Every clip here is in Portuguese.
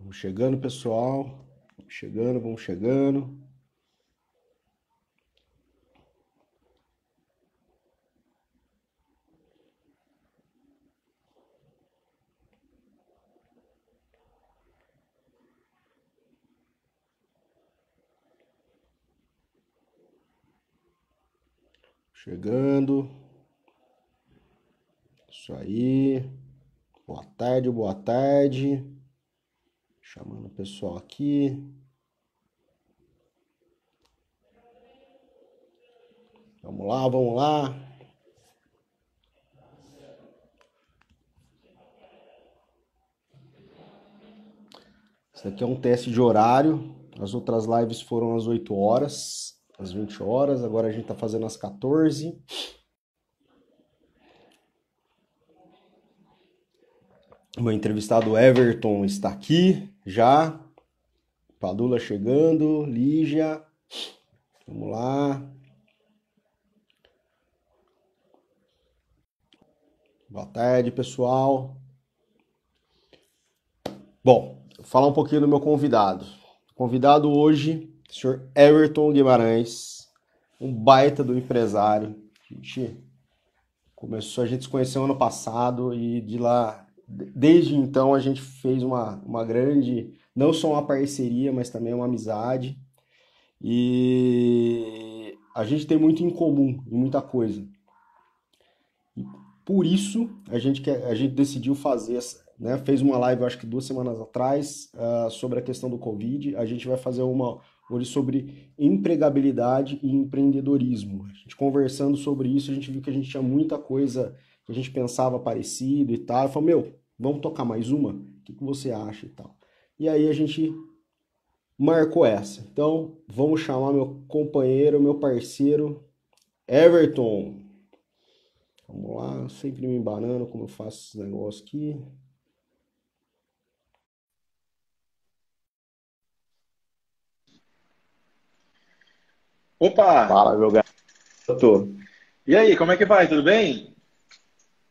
Vamos chegando, pessoal. Vamos chegando, vamos chegando. Chegando. Isso aí. Boa tarde, boa tarde. Chamando o pessoal aqui. Vamos lá, vamos lá. Isso daqui é um teste de horário. As outras lives foram às 8 horas, às 20 horas. Agora a gente está fazendo às 14. O meu entrevistado Everton está aqui já. Padula chegando. Lígia. Vamos lá. Boa tarde, pessoal. Bom, vou falar um pouquinho do meu convidado. O convidado hoje, o senhor Everton Guimarães, um baita do empresário. A gente se conheceu ano passado e de lá, desde então a gente fez uma grande, não só uma parceria, mas também uma amizade. E a gente tem muito em comum em muita coisa. Por isso, a gente decidiu fazer, né, fez uma live, acho que 2 semanas atrás, sobre a questão do Covid. A gente vai fazer uma hoje sobre empregabilidade e empreendedorismo. A gente conversando sobre isso, a gente viu que a gente tinha muita coisa que a gente pensava parecido e tal. Eu falei, meu, vamos tocar mais uma? O que você acha e tal? E aí a gente marcou essa. Então, vamos chamar meu companheiro, meu parceiro, Everton. Vamos lá, sempre me embanando como eu faço esse negócio aqui. Opa! Fala, meu garoto. E aí, como é que vai? Tudo bem?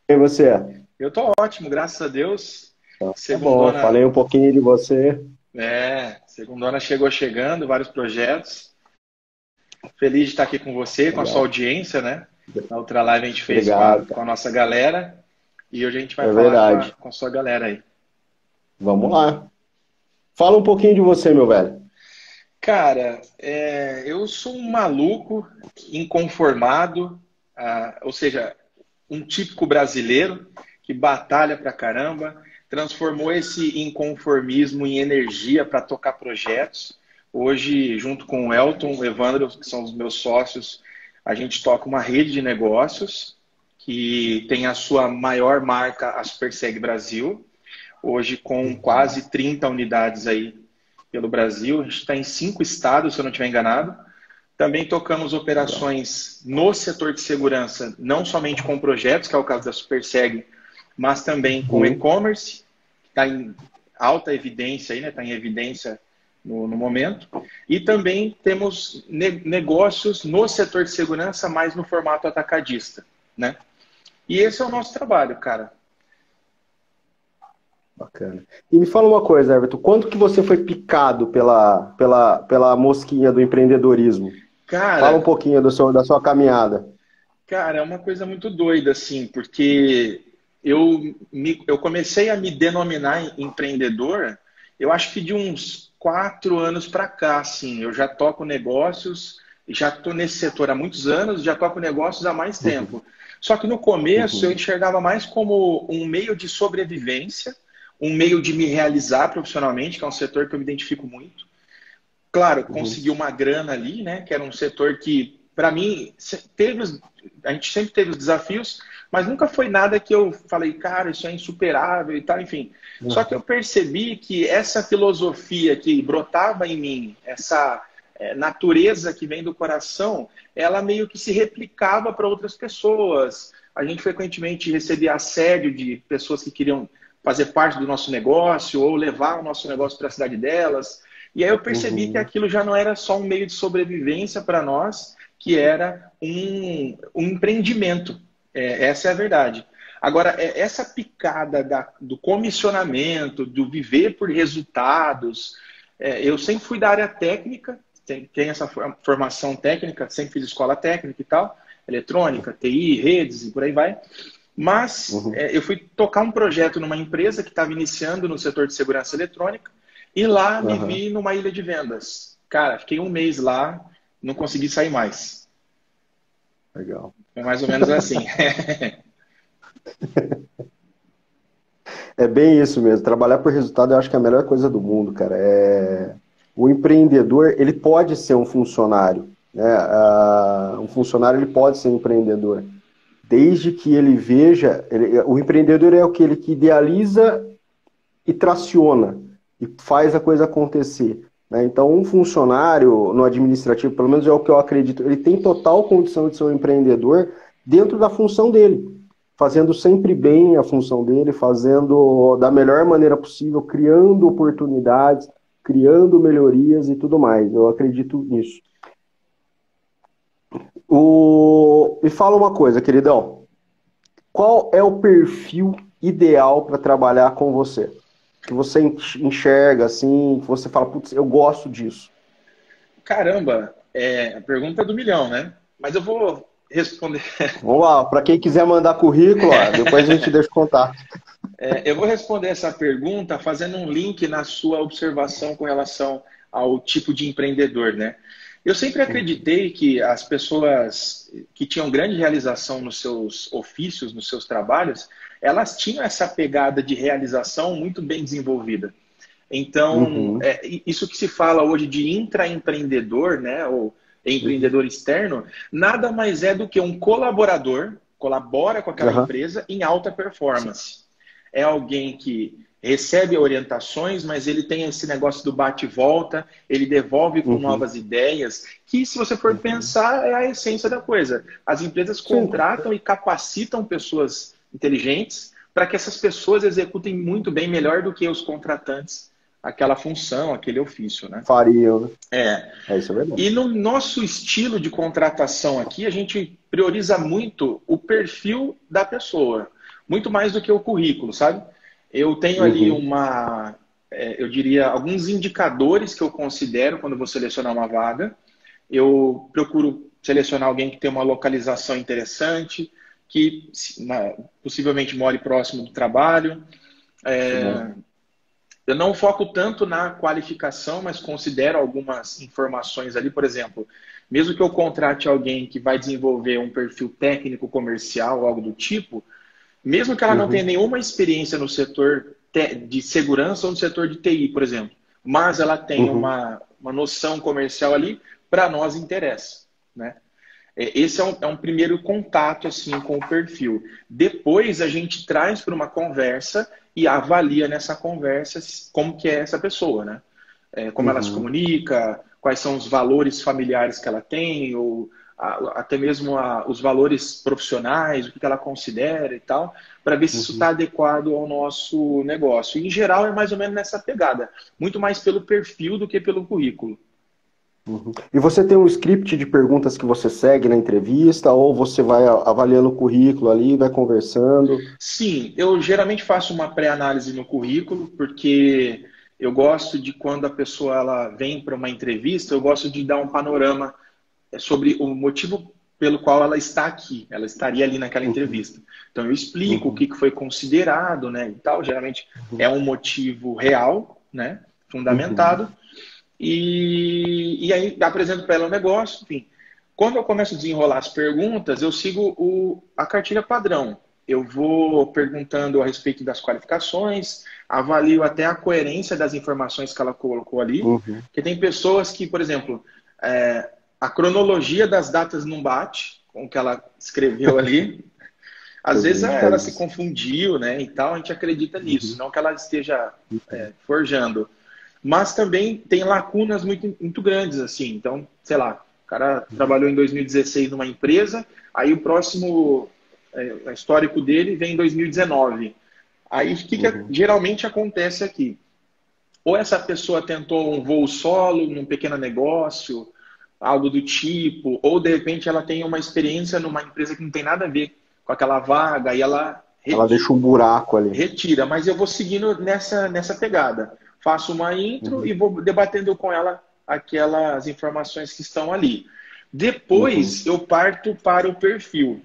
E você? Eu tô ótimo, graças a Deus. Tá bom, Segundona, falei um pouquinho de você. segundona chegou chegando, vários projetos. Feliz de estar aqui com você, com a sua Legal. audiência, né? Na outra live a gente fez com Obrigado, com cara. a nossa galera e hoje a gente vai É falar verdade. com a sua galera aí. Vamos lá. Fala um pouquinho de você, meu velho. Cara, eu sou um maluco, inconformado, ou seja, um típico brasileiro que batalha pra caramba, transformou esse inconformismo em energia para tocar projetos. Hoje, junto com o Elton, o Evandro, que são os meus sócios, a gente toca uma rede de negócios que tem a sua maior marca, a Superseg Brasil, hoje com Uhum. quase 30 unidades aí pelo Brasil. A gente está em 5 estados, se eu não estiver enganado. Também tocamos Legal. operações no setor de segurança, não somente com projetos, que é o caso da Superseg, mas também com Uhum. e-commerce, que está em alta evidência aí, né? Está em evidência no momento. E também temos negócios no setor de segurança, mas no formato atacadista, né? E esse é o nosso trabalho, cara. Bacana. E me fala uma coisa, Everton, quando que você foi picado pela mosquinha do empreendedorismo? Fala um Cara, pouquinho da sua caminhada. Cara, é uma coisa muito doida, assim, porque eu comecei a me denominar empreendedor, eu acho que de uns 4 anos para cá, assim, eu já toco negócios, já estou nesse setor há muitos anos, já toco negócios há mais Uhum. tempo. Só que no começo eu Uhum. enxergava mais como um meio de sobrevivência, um meio de me realizar profissionalmente, que é um setor que eu me identifico muito. Claro, Uhum. consegui uma grana ali, né? Que era um setor que, para mim, a gente sempre teve os desafios, mas nunca foi nada que eu falei, cara, isso é insuperável e tal, enfim. Só que eu Uhum. percebi que essa filosofia que brotava em mim, essa natureza que vem do coração, ela meio que se replicava para outras pessoas. A gente frequentemente recebia assédio de pessoas que queriam fazer parte do nosso negócio ou levar o nosso negócio para a cidade delas. E aí eu percebi que Uhum. aquilo já não era só um meio de sobrevivência para nós, que era um empreendimento. Essa é a verdade. Agora, essa picada do comissionamento, do viver por resultados, eu sempre fui da área técnica, tem essa formação técnica, sempre fiz escola técnica e tal, eletrônica, TI, redes e por aí vai. Mas eu fui tocar um projeto numa empresa que estava iniciando no setor de segurança eletrônica e lá me vi numa ilha de vendas. Cara, fiquei um mês lá, não consegui sair mais. Legal. É mais ou menos assim. É bem isso mesmo. Trabalhar por resultado eu acho que é a melhor coisa do mundo, cara. O empreendedor, ele pode ser um funcionário, né? Um funcionário, ele pode ser um empreendedor. Desde que ele veja... O empreendedor é aquele que idealiza e traciona. E faz a coisa acontecer, né? Então, um funcionário no administrativo, pelo menos é o que eu acredito, ele tem total condição de ser um empreendedor dentro da função dele. Fazendo sempre bem a função dele, fazendo da melhor maneira possível, criando oportunidades, criando melhorias e tudo mais. Eu acredito nisso. Me fala uma coisa, queridão. Qual é o perfil ideal para trabalhar com você? Que você enxerga assim, que você fala, putz, eu gosto disso. Caramba, a pergunta é do milhão, né? Mas eu vou responder. Vamos lá, para quem quiser mandar currículo, depois a gente deixa o contato. Eu vou responder essa pergunta fazendo um link na sua observação com relação ao tipo de empreendedor, né? Eu sempre acreditei que as pessoas que tinham grande realização nos seus ofícios, nos seus trabalhos, elas tinham essa pegada de realização muito bem desenvolvida. Então, isso que se fala hoje de intraempreendedor, né, ou empreendedor externo, nada mais é do que um colaborador, colabora com aquela empresa em alta performance. É alguém que recebe orientações, mas ele tem esse negócio do bate e volta, ele devolve com novas ideias, que se você for pensar é a essência da coisa. As empresas contratam e capacitam pessoas inteligentes para que essas pessoas executem muito bem, melhor do que os contratantes, aquela função, aquele ofício, né? Fariam, né? Isso é verdade. E no nosso estilo de contratação aqui, a gente prioriza muito o perfil da pessoa, muito mais do que o currículo, sabe? Eu tenho ali eu diria, alguns indicadores que eu considero quando vou selecionar uma vaga. Eu procuro selecionar alguém que tem uma localização interessante, que possivelmente more próximo do trabalho. Eu não foco tanto na qualificação, mas considero algumas informações ali. Por exemplo, mesmo que eu contrate alguém que vai desenvolver um perfil técnico, comercial, algo do tipo, mesmo que ela não tenha nenhuma experiência no setor de segurança ou no setor de TI, por exemplo, mas ela tem uma noção comercial ali, para nós interessa, né? Esse é um primeiro contato assim, com o perfil. Depois a gente traz para uma conversa e avalia nessa conversa como que é essa pessoa, né? Como ela se comunica, quais são os valores familiares que ela tem, ou até mesmo os valores profissionais, o que ela considera e tal, para ver se isso está adequado ao nosso negócio. E, em geral, é mais ou menos nessa pegada. Muito mais pelo perfil do que pelo currículo. E você tem um script de perguntas que você segue na entrevista, ou você vai avaliando o currículo ali, vai conversando? Sim, eu geralmente faço uma pré-análise no currículo, porque eu gosto de quando a pessoa ela vem para uma entrevista, eu gosto de dar um panorama sobre o motivo pelo qual ela está aqui, ela estaria ali naquela entrevista. Então eu explico o que foi considerado, né, e tal, geralmente é um motivo real, né, fundamentado, e aí apresento para ela o negócio, enfim. Quando eu começo a desenrolar as perguntas, eu sigo a cartilha padrão. Eu vou perguntando a respeito das qualificações, avalio até a coerência das informações que ela colocou ali, porque tem pessoas que, por exemplo, a cronologia das datas não bate com o que ela escreveu ali. Às vezes ela se confundiu, né, e tal, a gente acredita nisso, não que ela esteja forjando. Mas também tem lacunas muito, muito grandes, assim. Então, sei lá, o cara trabalhou em 2016 numa empresa, aí o próximo histórico dele vem em 2019. Aí o que geralmente acontece aqui? Ou essa pessoa tentou um voo solo num pequeno negócio, algo do tipo, ou de repente ela tem uma experiência numa empresa que não tem nada a ver com aquela vaga e ela Ela deixa um buraco ali. retira, mas eu vou seguindo nessa pegada. Faço uma intro Uhum, e vou debatendo com ela aquelas informações que estão ali. uhum, Depois eu parto para o perfil.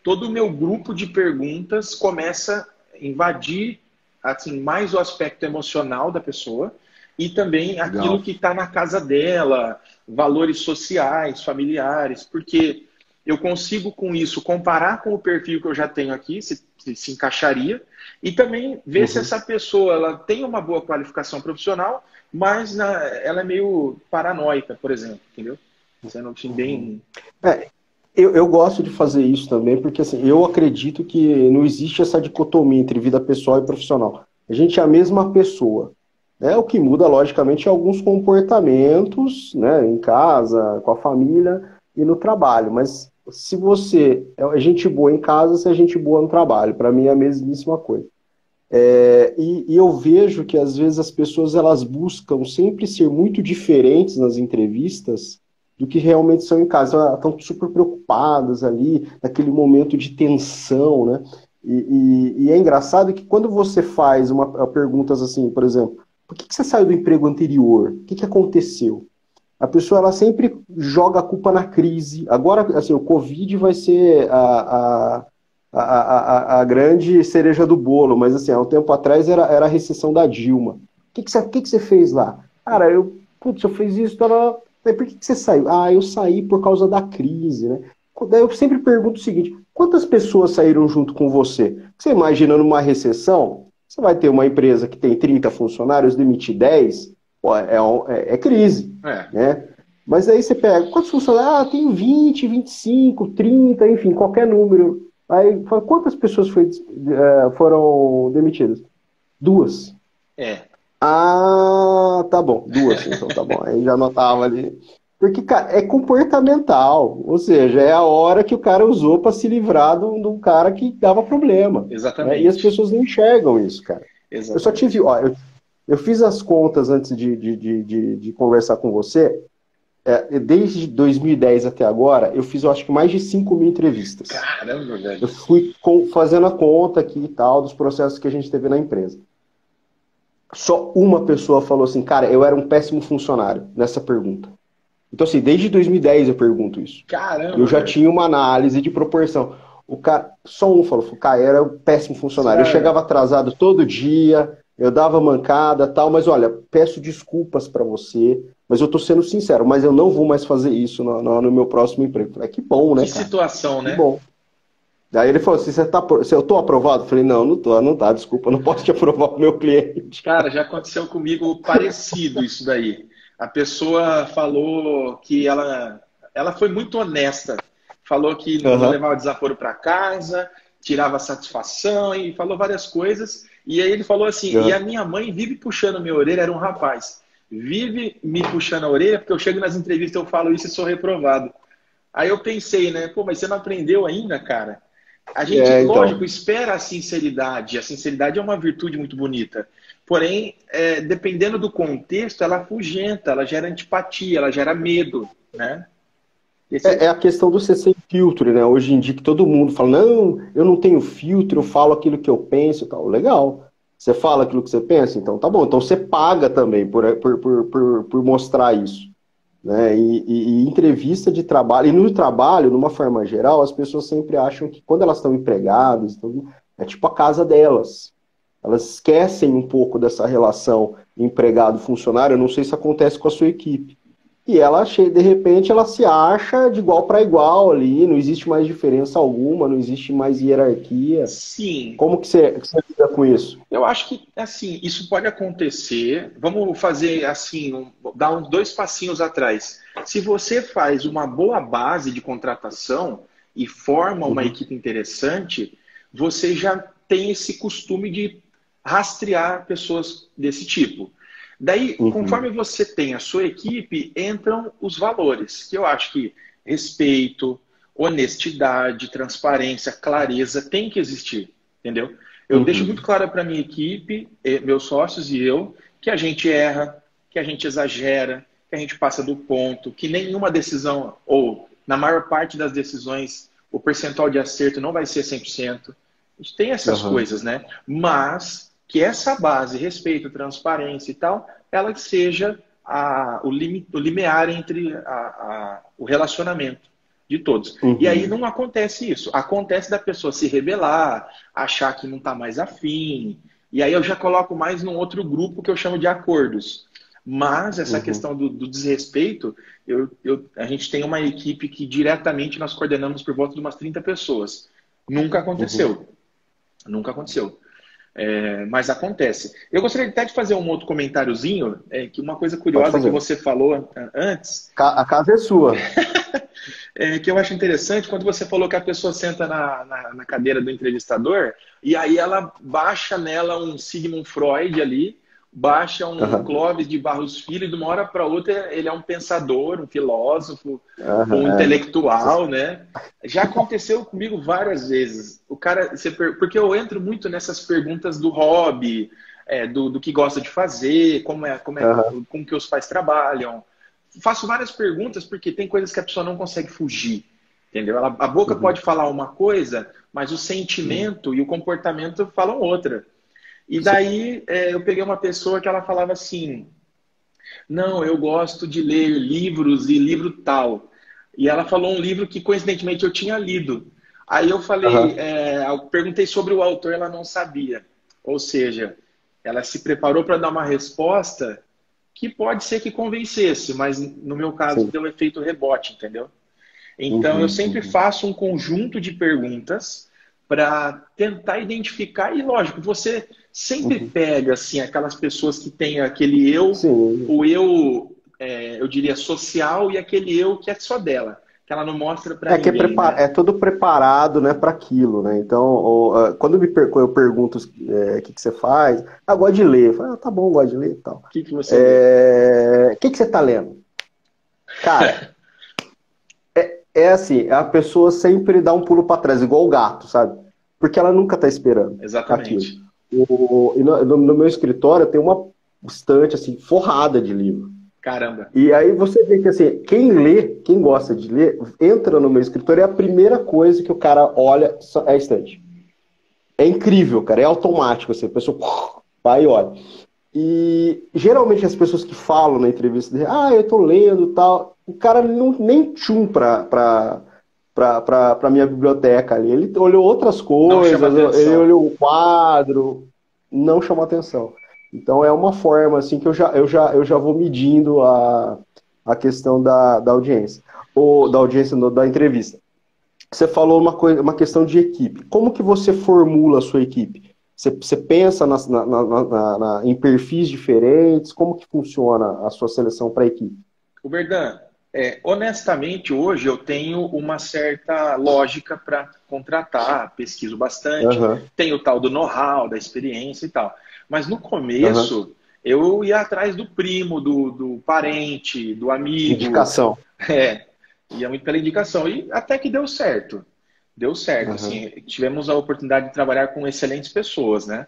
Todo o meu grupo de perguntas começa a invadir assim, mais o aspecto emocional da pessoa e também aquilo legal. que está na casa dela, valores sociais, familiares, porque eu consigo com isso comparar com o perfil que eu já tenho aqui, se encaixaria, e também ver se Uhum. essa pessoa ela tem uma boa qualificação profissional, mas ela é meio paranoica, por exemplo, entendeu? Sendo assim, Uhum. bem. É, eu gosto de fazer isso também, porque assim, eu acredito que não existe essa dicotomia entre vida pessoal e profissional. A gente é a mesma pessoa. Né? O que muda, logicamente, é alguns comportamentos, né, em casa, com a família e no trabalho. Mas se você é gente boa em casa, você é gente boa no trabalho. Para mim é a mesmíssima coisa. E eu vejo que às vezes as pessoas elas buscam sempre ser muito diferentes nas entrevistas do que realmente são em casa. Elas estão super preocupadas ali, naquele momento de tensão, né? E é engraçado que quando você faz perguntas assim, por exemplo, por que você saiu do emprego anterior? O que aconteceu? A pessoa ela sempre joga a culpa na crise. Agora, assim, o Covid vai ser a grande cereja do bolo, mas assim, há um tempo atrás era a recessão da Dilma. O que você fez lá? Cara, eu fiz isso, por que você saiu? Ah, eu saí por causa da crise, né? Daí eu sempre pergunto o seguinte: quantas pessoas saíram junto com você? Você imagina numa recessão, você vai ter uma empresa que tem 30 funcionários, demitir 10, pô, é crise, É, né? Mas aí você pega, quantos funcionários? Ah, tem 20, 25, 30, enfim, qualquer número. Aí fala, quantas pessoas foram demitidas? Duas. é. Ah, tá bom, duas, então tá bom. Aí já anotava ali. Porque, cara, é comportamental. Ou seja, é a hora que o cara usou para se livrar de um cara que dava problema. Né? E as Exatamente. pessoas não enxergam isso, cara. Eu só tive, Exatamente. ó, eu fiz as contas antes de conversar com você. Desde 2010 até agora, eu fiz, eu acho que mais de 5 mil entrevistas. Caramba, velho. Eu fui fazendo a conta aqui e tal, dos processos que a gente teve na empresa. Só uma pessoa falou assim, cara, eu era um péssimo funcionário nessa pergunta. Então, assim, desde 2010 eu pergunto isso. Eu Caramba, já velho. tinha uma análise de proporção. O cara, só um falou, cara, eu era um péssimo funcionário. Eu chegava Cara, atrasado todo dia, eu dava mancada tal, mas olha, peço desculpas para você, mas eu tô sendo sincero, mas eu não vou mais fazer isso no meu próximo emprego. Eu falei, que bom, né, que cara? situação, Que né? bom. Daí ele falou assim, se eu tô aprovado? Eu falei, não, não tô, não tá, desculpa, não posso te aprovar o meu cliente. Cara, já aconteceu comigo parecido isso daí. A pessoa falou que ela foi muito honesta. Falou que não Aham, levava desaforo para casa, tirava satisfação e falou várias coisas. E aí ele falou assim: e a aham. minha mãe vive puxando minha orelha, era um rapaz. Vive me puxando a orelha, porque eu chego nas entrevistas, eu falo isso e sou reprovado. Aí eu pensei, né? Pô, mas você não aprendeu ainda, cara? A gente, lógico, Então. espera a sinceridade. A sinceridade é uma virtude muito bonita. Porém, dependendo do contexto, ela afugenta, ela gera antipatia, ela gera medo, né? Esse É a questão do ser sem filtro, né? Hoje em dia que todo mundo fala, não, eu não tenho filtro, eu falo aquilo que eu penso e tal. Legal. Você fala aquilo que você pensa, então tá bom. Então você paga também por mostrar isso. Né? E entrevista de trabalho, e no trabalho, numa forma geral, as pessoas sempre acham que quando elas estão empregadas, então, é tipo a casa delas. Elas esquecem um pouco dessa relação empregado-funcionário. Eu não sei se acontece com a sua equipe. E ela, de repente, ela se acha de igual para igual ali, não existe mais diferença alguma, não existe mais hierarquia. sim, Como que você lida com isso? eu acho que assim, isso pode acontecer. Vamos fazer assim, dar uns dois passinhos atrás. Se você faz uma boa base de contratação e forma uma Uhum, equipe interessante, você já tem esse costume de rastrear pessoas desse tipo. Daí, conforme uhum, você tem a sua equipe, entram os valores, que eu acho que respeito, honestidade, transparência, clareza tem que existir, entendeu? Eu deixo muito uhum, claro para minha equipe, meus sócios e eu, que a gente erra, que a gente exagera, que a gente passa do ponto, que nenhuma decisão, ou na maior parte das decisões, o percentual de acerto não vai ser 100%. A gente tem essas Aham. coisas, né? Mas que essa base, respeito, transparência e tal, ela que seja o limiar entre o relacionamento de todos. E aí Uhum. não acontece isso. Acontece da pessoa se rebelar, achar que não está mais afim. E aí eu já coloco mais num outro grupo que eu chamo de acordos. Mas essa Uhum. questão do desrespeito, a gente tem uma equipe que diretamente nós coordenamos por volta de umas 30 pessoas. Nunca Uhum. aconteceu. Nunca aconteceu. Mas acontece. Eu gostaria até de fazer um outro comentáriozinho, que uma coisa Pode curiosa que fazer. você falou antes, A casa é sua. que eu acho interessante, quando você falou que a pessoa senta na cadeira do entrevistador, e aí ela baixa nela um Sigmund Freud ali, baixa um Aham. Clóvis de Barros Filho, e de uma hora para outra ele é um pensador, um filósofo, Aham. um É. intelectual, né? Já aconteceu comigo várias vezes. O cara, porque eu entro muito nessas perguntas do hobby, do que gosta de fazer, Aham. como que os pais trabalham. Faço várias perguntas porque tem coisas que a pessoa não consegue fugir, entendeu? A boca Uhum. pode falar uma coisa, mas o sentimento e o comportamento falam outra. E Sim. daí eu peguei uma pessoa que ela falava assim, não, eu gosto de ler livros e livro tal. E ela falou um livro que coincidentemente eu tinha lido. Aí eu falei, Aham. eu perguntei sobre o autor, ela não sabia. Ou seja, ela se preparou para dar uma resposta que pode ser que convencesse, mas no meu caso Sim. deu efeito rebote, entendeu? Então eu Uhum. sempre Uhum. faço um conjunto de perguntas para tentar identificar e lógico, você sempre Uhum. pega assim aquelas pessoas que têm aquele eu, Sim. o eu, eu diria social e aquele eu que é só dela, que ela não mostra para É que ninguém, né? é tudo preparado, né, para aquilo, né? Então, quando eu pergunto o que você faz, ah, gosto de ler. Eu falo, ah, tá bom, gosto de ler e tal. O que que você lê? O que você tá lendo? Cara, é assim, a pessoa sempre dá um pulo para trás, igual o gato, sabe? Porque ela nunca tá esperando aquilo. Exatamente. E no meu escritório tem uma estante assim forrada de livro. Caramba. E aí você vê que assim, quem lê, quem gosta de ler, entra no meu escritório e a primeira coisa que o cara olha é a estante. É incrível, cara, é automático assim, a pessoa vai e olha. E geralmente as pessoas que falam na entrevista, eu tô lendo e tal, o cara não nem tchum pra minha biblioteca ali. Ele olhou outras Não chama coisas, ele atenção. olhou o quadro, não chamou atenção. Então é uma forma assim que eu já vou medindo a questão da audiência. Ou da audiência, da entrevista. Você falou uma coisa, uma questão de equipe. Como que você formula a sua equipe? Você pensa em perfis diferentes? Como que funciona a sua seleção para a equipe? O Berdan, honestamente, hoje eu tenho uma certa lógica para contratar, pesquiso bastante, Aham, tenho o tal do know-how, da experiência e tal. Mas no aham. começo, eu ia atrás do primo, do parente, do amigo, Indicação. é, ia muito pela indicação. E até que deu certo. Deu certo, Aham, assim, tivemos a oportunidade de trabalhar com excelentes pessoas, né?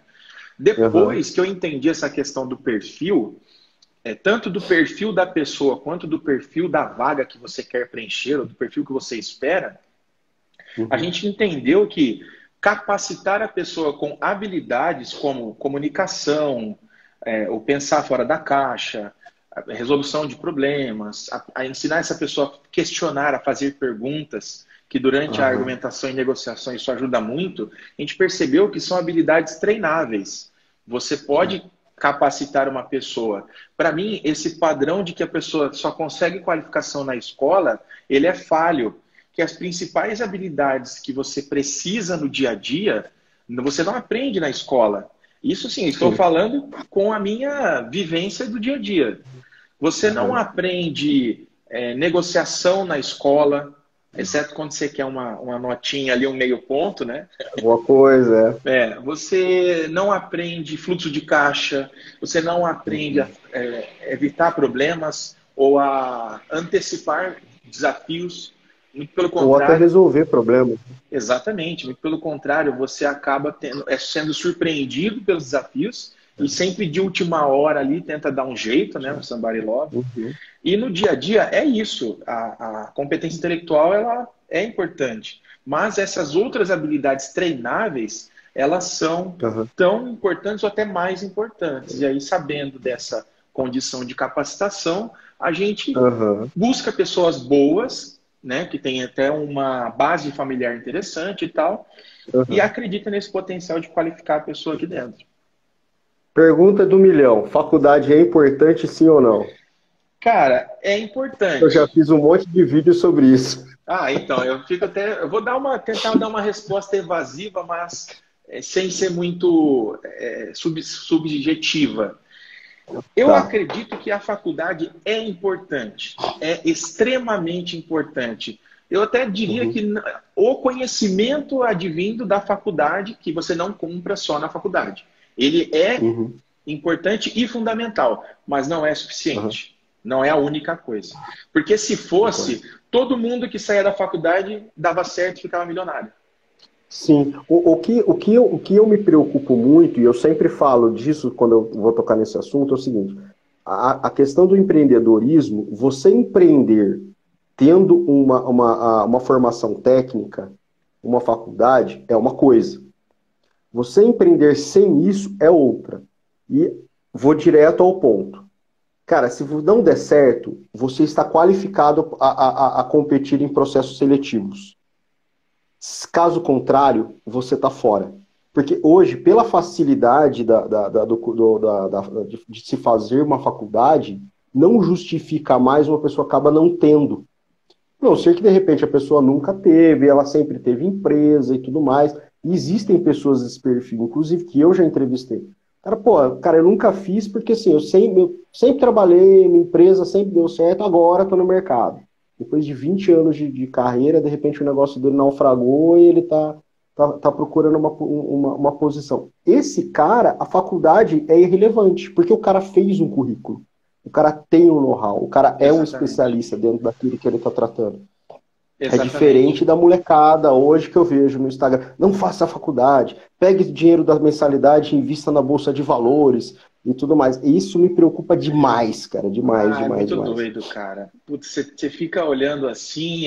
aham, Depois que eu entendi essa questão do perfil, tanto do perfil da pessoa quanto do perfil da vaga que você quer preencher, ou do perfil que você espera, a uhum, gente entendeu que capacitar a pessoa com habilidades como comunicação, ou pensar fora da caixa, a resolução de problemas, a ensinar essa pessoa a questionar, a fazer perguntas, que durante a aham, argumentação e negociação isso ajuda muito, a gente percebeu que são habilidades treináveis. Você pode capacitar uma pessoa. Para mim, esse padrão de que a pessoa só consegue qualificação na escola, ele é falho. Que as principais habilidades que você precisa no dia a dia, você não aprende na escola. Isso sim, estou sim. falando com a minha vivência do dia a dia. Você não Aham. aprende negociação na escola, exceto quando você quer uma notinha ali, um meio ponto, né? Boa coisa, Você não aprende fluxo de caixa, você não aprende a Uhum. evitar problemas ou a antecipar desafios. Muito pelo Ou até contrário, resolver problemas. exatamente, muito pelo contrário, você acaba sendo surpreendido pelos desafios e sempre de última hora ali tenta dar um jeito, né? Um somebody love. Uhum. E no dia a dia é isso. A competência intelectual ela é importante. Mas essas outras habilidades treináveis, elas são Aham. tão importantes ou até mais importantes. E aí, sabendo dessa condição de capacitação, a gente Aham. busca pessoas boas, né, que têm até uma base familiar interessante e tal, e Aham. acredita nesse potencial de qualificar a pessoa aqui dentro. Pergunta do milhão. Faculdade é importante, sim ou não? Cara, é Eu já importante. fiz um monte de vídeo sobre isso. Ah, então, eu fico até. Eu vou tentar dar uma resposta evasiva, mas sem ser muito subjetiva. Eu Tá. acredito que a faculdade é importante, é extremamente importante. Eu até diria Uhum. que o conhecimento advindo da faculdade, que você não compra só na faculdade. Ele é Uhum. importante e fundamental, mas não é Aham. suficiente. Não é a única coisa. Porque se Concordo. fosse, todo mundo que saía da faculdade dava certo e ficava milionário. Sim, o que eu me preocupo muito, e eu sempre falo disso quando eu vou tocar nesse assunto, é o seguinte: a questão do empreendedorismo, você empreender tendo uma formação técnica, uma faculdade, é uma coisa. Você empreender sem isso é outra. E vou direto ao ponto. Cara, se não der certo, você está qualificado a competir em processos seletivos. Caso contrário, você está fora. Porque hoje, pela facilidade de se fazer uma faculdade, não justifica mais uma pessoa acaba não tendo. Não ser que de repente a pessoa nunca teve, ela sempre teve empresa e tudo mais. E existem pessoas desse perfil, inclusive que eu já entrevistei. Cara, pô, cara, eu nunca fiz porque assim, eu sempre trabalhei, minha empresa sempre deu certo, agora estou no mercado. Depois de 20 anos de carreira, de repente o negócio dele naufragou e ele tá procurando uma posição. Esse cara, a faculdade é irrelevante, porque o cara fez um currículo. O cara tem um know-how, o cara é um Exatamente. especialista dentro daquilo que ele está tratando. É diferente Exatamente. da molecada hoje que eu vejo no Instagram. Não faça a faculdade, pegue o dinheiro da mensalidade e invista na bolsa de valores e tudo mais. E isso me preocupa demais, cara. Demais, Ah, é demais, muito demais. doido, cara. Putz, você fica olhando assim,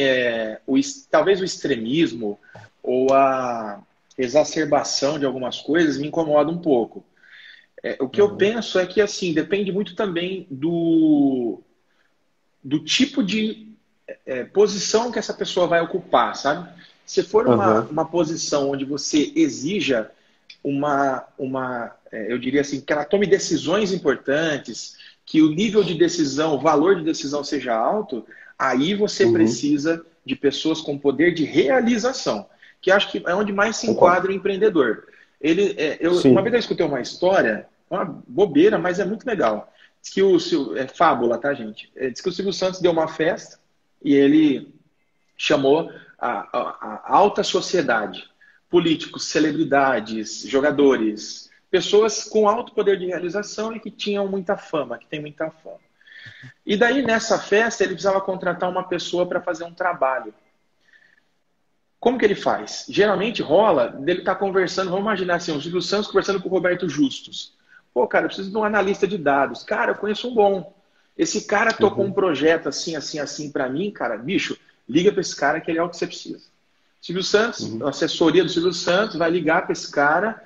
talvez o extremismo ou a exacerbação de algumas coisas me incomoda um pouco. O que eu Uhum. penso é que, assim, depende muito também do tipo de posição que essa pessoa vai ocupar, sabe? Se for Aham. uma posição onde você exija eu diria assim, que ela tome decisões importantes, que o nível de decisão, o valor de decisão seja alto, aí você Uhum. precisa de pessoas com poder de realização, que acho que é onde mais se Concordo. enquadra o empreendedor. Uma vez Sim. eu escutei uma história, uma bobeira, mas é muito legal. Diz que é fábula, tá, gente? Diz que o Silvio Santos deu uma festa e ele chamou a alta sociedade, políticos, celebridades, jogadores, pessoas com alto poder de realização e que tinham muita fama, que têm muita fama. E daí, nessa festa, ele precisava contratar uma pessoa para fazer um trabalho. Como que ele faz? Geralmente rola dele estar conversando, vamos imaginar assim, o Silvio Santos conversando com o Roberto Justus. Pô, cara, eu preciso de um analista de dados. Cara, eu conheço um bom. Esse cara tocou um Uhum. projeto assim, assim, assim para mim, cara, bicho, liga para esse cara que ele é o que você precisa. Silvio Santos, a Uhum. assessoria do Silvio Santos vai ligar para esse cara,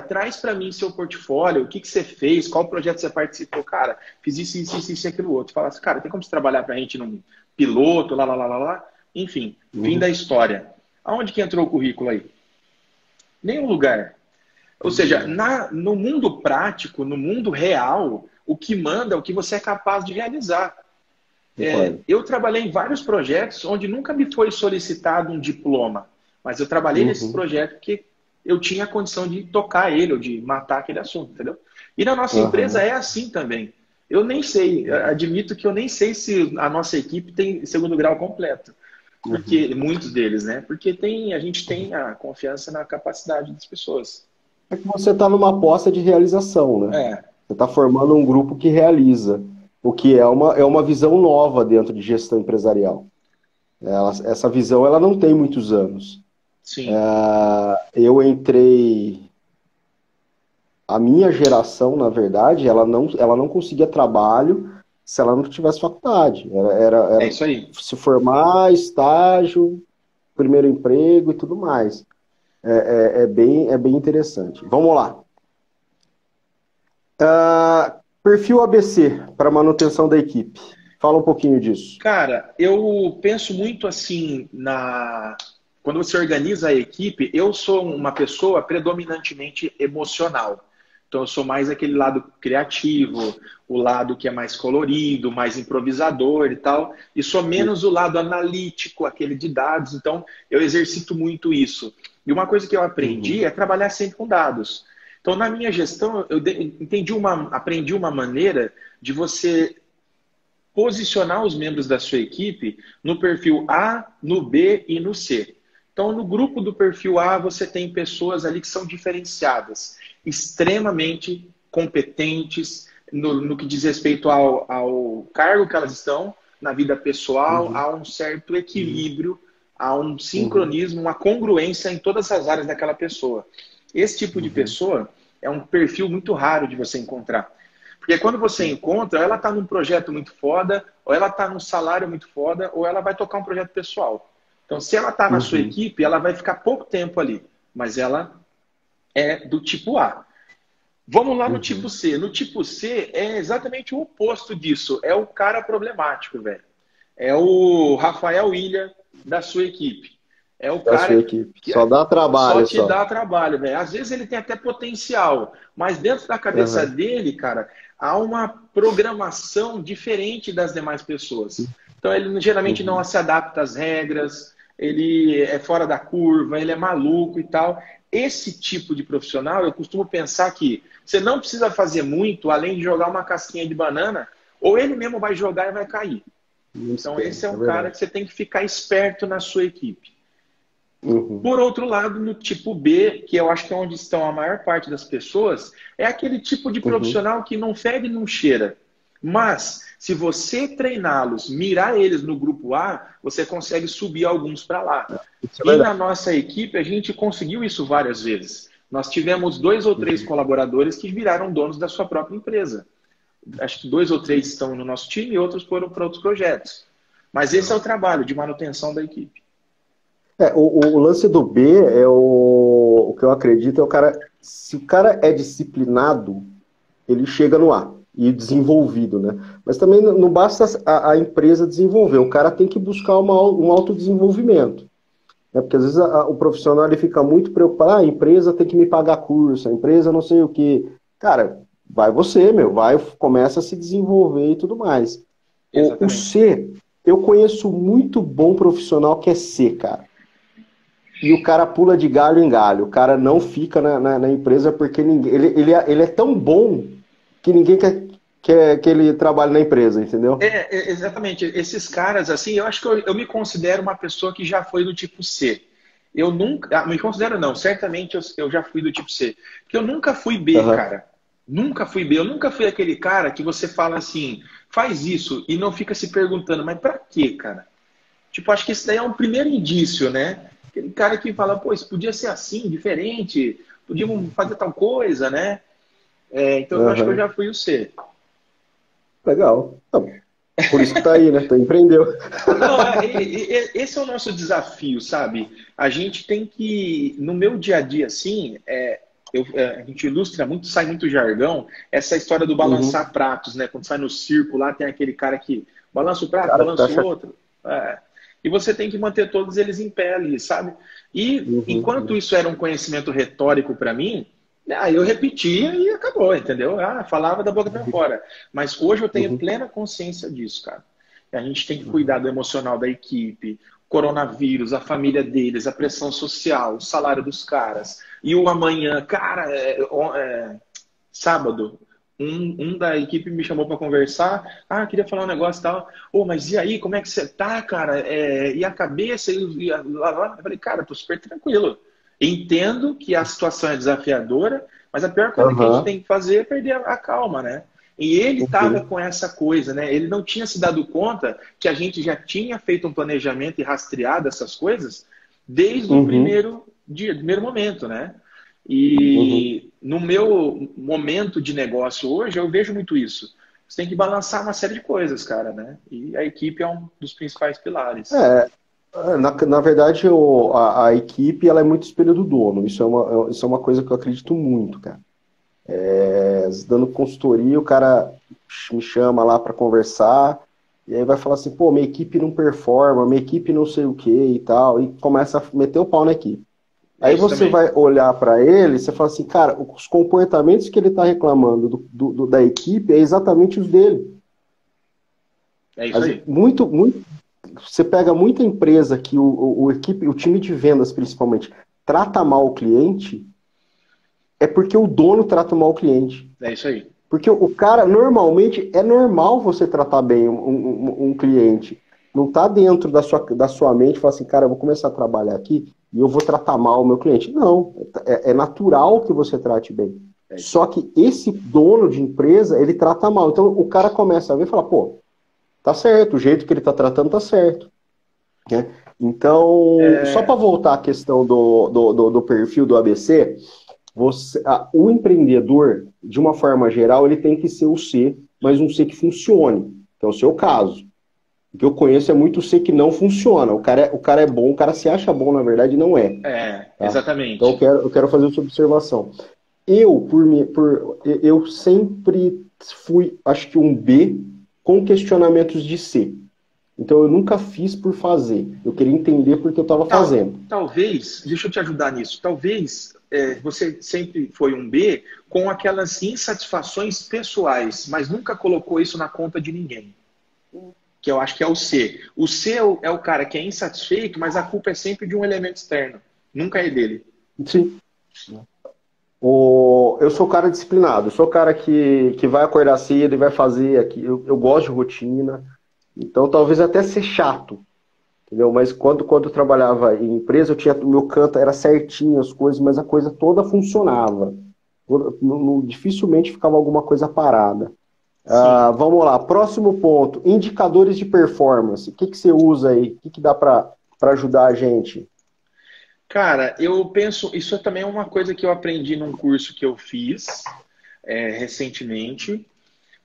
traz para mim seu portfólio, o que você fez, qual projeto você participou, cara, fiz isso, isso, isso, isso e aquilo outro. Fala assim, cara, tem como você trabalhar para a gente num piloto, lá, lá, lá, lá, lá. Enfim, fim da Uhum. história. Aonde que entrou o currículo aí? Nenhum lugar. Ou seja, Uhum. no mundo prático, no mundo real, o que manda é o que você é capaz de realizar. Concordo. Eu trabalhei em vários projetos onde nunca me foi solicitado um diploma, mas eu trabalhei nesse Uhum. projeto porque eu tinha a condição de tocar ele ou de matar aquele assunto, entendeu? E na nossa empresa Aham. é assim também. Eu nem sei, admito que eu nem sei se a nossa equipe tem segundo grau completo, Uhum. porque muitos deles, né? Porque a gente tem a confiança na capacidade das pessoas. É que você está numa aposta de realização, né? É, Você está formando um grupo que realiza, o que é uma visão nova dentro de gestão empresarial. Essa visão ela não tem muitos anos. sim. Eu entrei, a minha geração, na verdade, ela não conseguia trabalho se ela não tivesse faculdade. É Era isso aí. se formar, estágio, primeiro emprego e tudo mais. É bem interessante. Vamos lá. Perfil ABC para manutenção da equipe. Fala um pouquinho disso. Cara, eu penso muito assim quando você organiza a equipe, eu sou uma pessoa predominantemente emocional. Então eu sou mais aquele lado criativo, o lado que é mais colorido, mais improvisador e tal, e sou menos o lado analítico, aquele de dados. Então eu exercito muito isso. E uma coisa que eu aprendi Uhum, é trabalhar sempre com dados. Então na minha gestão aprendi uma maneira de você posicionar os membros da sua equipe no perfil A, no B e no C. Então, no grupo do perfil A, você tem pessoas ali que são diferenciadas, extremamente competentes no que diz respeito ao cargo que elas estão na vida pessoal, uhum, há um certo equilíbrio, há um uhum, sincronismo, uma congruência em todas as áreas daquela pessoa. Esse tipo de uhum, pessoa é um perfil muito raro de você encontrar. Porque quando você uhum, encontra, ela está num projeto muito foda, ou ela está num salário muito foda, ou ela vai tocar um projeto pessoal. Então, se ela está na sua uhum, equipe, ela vai ficar pouco tempo ali, mas ela é do tipo A. Vamos lá no tipo uhum. C. No tipo C é exatamente o oposto disso. É o cara problemático, velho. É o Rafael Ilha da sua equipe. É o Da sua cara equipe. que Só dá só trabalho, te só. dá trabalho, velho. Às vezes ele tem até potencial, mas dentro da cabeça Uhum, dele, cara, há uma programação diferente das demais pessoas. Então ele geralmente não uhum, se adapta às regras, ele é fora da curva, ele é maluco e tal. Esse tipo de profissional, eu costumo pensar que você não precisa fazer muito além de jogar uma casquinha de banana, ou ele mesmo vai jogar e vai cair. isso Então, tem, esse é é um cara verdade. que você tem que ficar esperto na sua equipe. Uhum, Por outro lado, no tipo B, que eu acho que é onde estão a maior parte das pessoas, é aquele tipo de uhum. profissional que não fede e não cheira. Mas, se você treiná-los, mirar eles no grupo A, você consegue subir alguns para lá. Isso é E na verdade. nossa equipe, a gente conseguiu isso várias vezes. Nós tivemos 2 ou 3 Uhum, colaboradores que viraram donos da sua própria empresa. Acho que 2 ou 3 estão no nosso time e outros foram para outros projetos. Mas esse é o legal. trabalho de manutenção da equipe. O lance do B o que eu acredito é o cara, se o cara é disciplinado, ele chega no A e desenvolvido, né? Mas também não basta a empresa desenvolver, o cara tem que buscar um autodesenvolvimento, né? Porque às vezes o profissional ele fica muito preocupado, a empresa tem que me pagar curso, a empresa não sei o quê. Cara, vai você, meu, vai, começa a se desenvolver e tudo mais. O Exatamente. C, eu conheço muito bom profissional que é C, cara. E o cara pula de galho em galho. O cara não fica na empresa porque ninguém. Ele é tão bom que ninguém quer que ele trabalhe na empresa, entendeu? Exatamente. Esses caras, assim, eu acho que eu me considero uma pessoa que já foi do tipo C. Eu nunca. Me considero não, certamente eu já fui do tipo C. Porque eu nunca fui B, Aham. cara. Nunca fui B. Eu nunca fui aquele cara que você fala assim, faz isso e não fica se perguntando, mas pra quê, cara? Tipo, acho que esse daí é um primeiro indício, né? Aquele cara que fala, pô, isso podia ser assim, diferente, podíamos fazer tal coisa, né? Então eu acho que eu Aham. já fui o C. Legal. Não, por isso que tá aí, né? Tu empreendeu. Não, esse é o nosso desafio, sabe? A gente tem que, no meu dia a dia, assim, a gente ilustra muito, sai muito jargão, essa história do Uhum. balançar pratos, né? Quando sai no circo lá, tem aquele cara que balança o prato, Cara que tá balança o outro. É. E você tem que manter todos eles em pé ali, sabe? E Uhum, enquanto uhum, isso era um conhecimento retórico para mim, eu repetia e acabou, entendeu? Falava da boca para fora. Mas hoje eu tenho uhum, plena consciência disso, cara. A gente tem que cuidar uhum. do emocional da equipe, coronavírus, a família deles, a pressão social, o salário dos caras. E o amanhã, cara, sábado, um da equipe me chamou para conversar. Queria falar um negócio e tal. Mas e aí, como é que você tá, cara? E a cabeça? Eu falei, cara, tô super tranquilo. Entendo que a situação é desafiadora, mas a pior coisa que a gente Aham, tem que fazer é perder a calma, né? E ele estava uhum, com essa coisa, né? Ele não tinha se dado conta que a gente já tinha feito um planejamento e rastreado essas coisas desde o uhum, primeiro dia, do primeiro momento, né? uhum. E no meu momento de negócio hoje, eu vejo muito isso. Você tem que balançar uma série de coisas, cara, né? E a equipe é um dos principais pilares. Na verdade, a equipe ela é muito espelho do dono. Isso é uma coisa que eu acredito muito, cara. Dando consultoria, o cara me chama lá para conversar, e aí vai falar assim, pô, minha equipe não performa, minha equipe não sei o que e tal, e começa a meter o pau na equipe. É Aí isso você também. vai olhar para ele, você fala assim, cara, os comportamentos que ele está reclamando da equipe é exatamente os dele. É isso aí. Muito, você pega muita empresa que o time de vendas, principalmente, trata mal o cliente, é porque o dono trata mal o cliente. É isso aí. Porque o cara, normalmente, é normal você tratar bem um cliente. Não está dentro da sua mente, falar assim, cara, eu vou começar a trabalhar aqui e eu vou tratar mal o meu cliente. Não, é natural que você trate bem. É isso Só aí. que esse dono de empresa, ele trata mal. Então o cara começa a ver e fala, pô, tá certo, o jeito que ele tá tratando tá certo, né? Então, só para É, voltar à questão do perfil do ABC, o empreendedor, de uma forma geral, ele tem que ser o C, mas um C que funcione. Então, é o seu caso. O que eu conheço é muito C que não funciona. O cara é bom, o cara se acha bom, na verdade, não é. Tá? Então, eu exatamente. quero, eu quero fazer essa observação. Eu sempre fui, acho que um B com questionamentos de C. Então, eu nunca fiz por fazer. Eu queria entender porque eu estava fazendo. Talvez, deixa eu te ajudar nisso. Talvez você sempre foi um B com aquelas insatisfações pessoais, mas nunca colocou isso na conta de ninguém. Que eu acho que é o C. O C é o cara que é insatisfeito, mas a culpa é sempre de um elemento externo. Nunca é dele. Sim. Eu sou o cara disciplinado, eu sou o cara que vai acordar cedo e vai fazer aqui. Eu gosto de rotina, então talvez até ser chato, entendeu? Mas quando eu trabalhava em empresa, o meu canto era certinho as coisas, mas a coisa toda funcionava. Dificilmente ficava alguma coisa parada. Sim. Vamos lá, próximo ponto: indicadores de performance. O que você usa aí? O que dá para ajudar a gente? Cara, eu penso, isso também é uma coisa que eu aprendi num curso que eu fiz recentemente,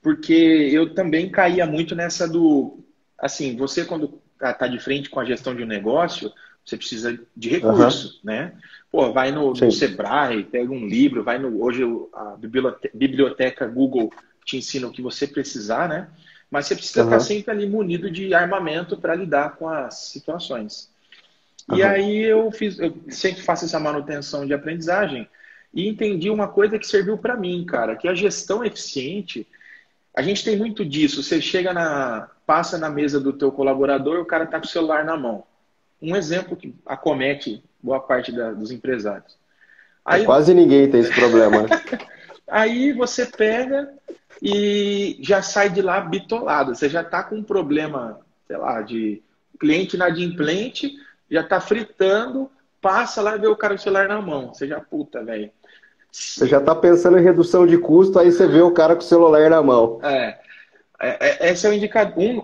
porque eu também caía muito nessa do, assim, você quando tá de frente com a gestão de um negócio, você precisa de Aham, recurso, né? Pô, vai no sim. Sebrae, pega um livro, hoje a biblioteca Google te ensina o que você precisar, né? Mas você precisa estar Aham, sempre ali munido de armamento para lidar com as situações. E aham. aí eu sempre faço essa manutenção de aprendizagem e entendi uma coisa que serviu para mim, cara, que a gestão eficiente, a gente tem muito disso. Você passa na mesa do teu colaborador, o cara tá com o celular na mão. Um exemplo que acomete boa parte dos empresários. Aí, Quase ninguém tem esse problema, né? aí você pega e já sai de lá bitolado. Você já está com um problema, sei lá, de cliente inadimplente, já está fritando, passa lá e vê o cara com o celular na mão. Você já, puta, velho. Você já está pensando em redução de custo, aí você vê o cara com o celular na mão. É, essa é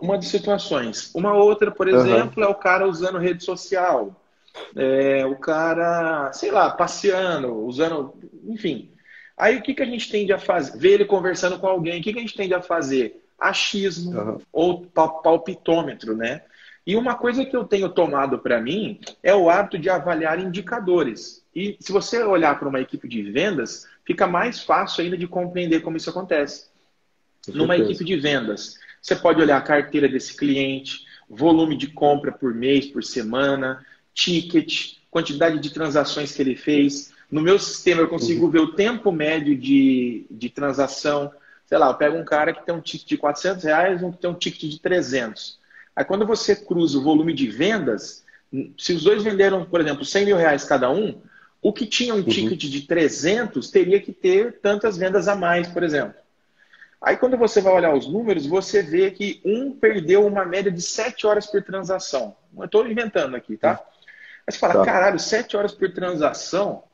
uma das situações. Uma outra, por Aham, exemplo, é o cara usando rede social. O cara, sei lá, passeando, usando, enfim. Aí o que que a gente tende a fazer? Ver ele conversando com alguém, o que que a gente tende a fazer? Achismo aham, ou palpitômetro, né? E uma coisa que eu tenho tomado para mim é o hábito de avaliar indicadores. E se você olhar para uma equipe de vendas, fica mais fácil ainda de compreender como isso acontece. com Numa equipe certeza. de vendas, você pode olhar a carteira desse cliente, volume de compra por mês, por semana, ticket, quantidade de transações que ele fez. No meu sistema, eu Uhum, consigo ver o tempo médio de transação. Sei lá, eu pego um cara que tem um ticket de R$ 400, um que tem um ticket de 300. Aí, quando você cruza o volume de vendas, se os dois venderam, por exemplo, R$ 100.000 cada um, o que tinha um uhum, ticket de 300 teria que ter tantas vendas a mais, por exemplo. Aí, quando você vai olhar os números, você vê que um perdeu uma média de 7 horas por transação. Eu estou inventando aqui, tá? uhum. Aí você fala, Tá. caralho, 7 horas por transação?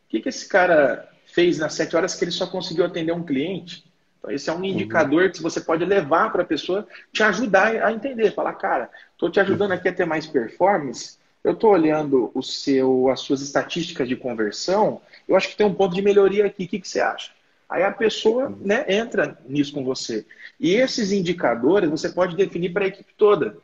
O que esse cara fez nas 7 horas que ele só conseguiu atender um cliente? Então, esse é um Uhum, indicador que você pode levar para a pessoa te ajudar a entender. Falar, cara, estou te ajudando uhum, aqui a ter mais performance. Eu estou olhando as suas estatísticas de conversão. Eu acho que tem um ponto de melhoria aqui. O que você acha? Aí a pessoa, uhum, né, entra nisso com você. E esses indicadores você pode definir para a equipe toda.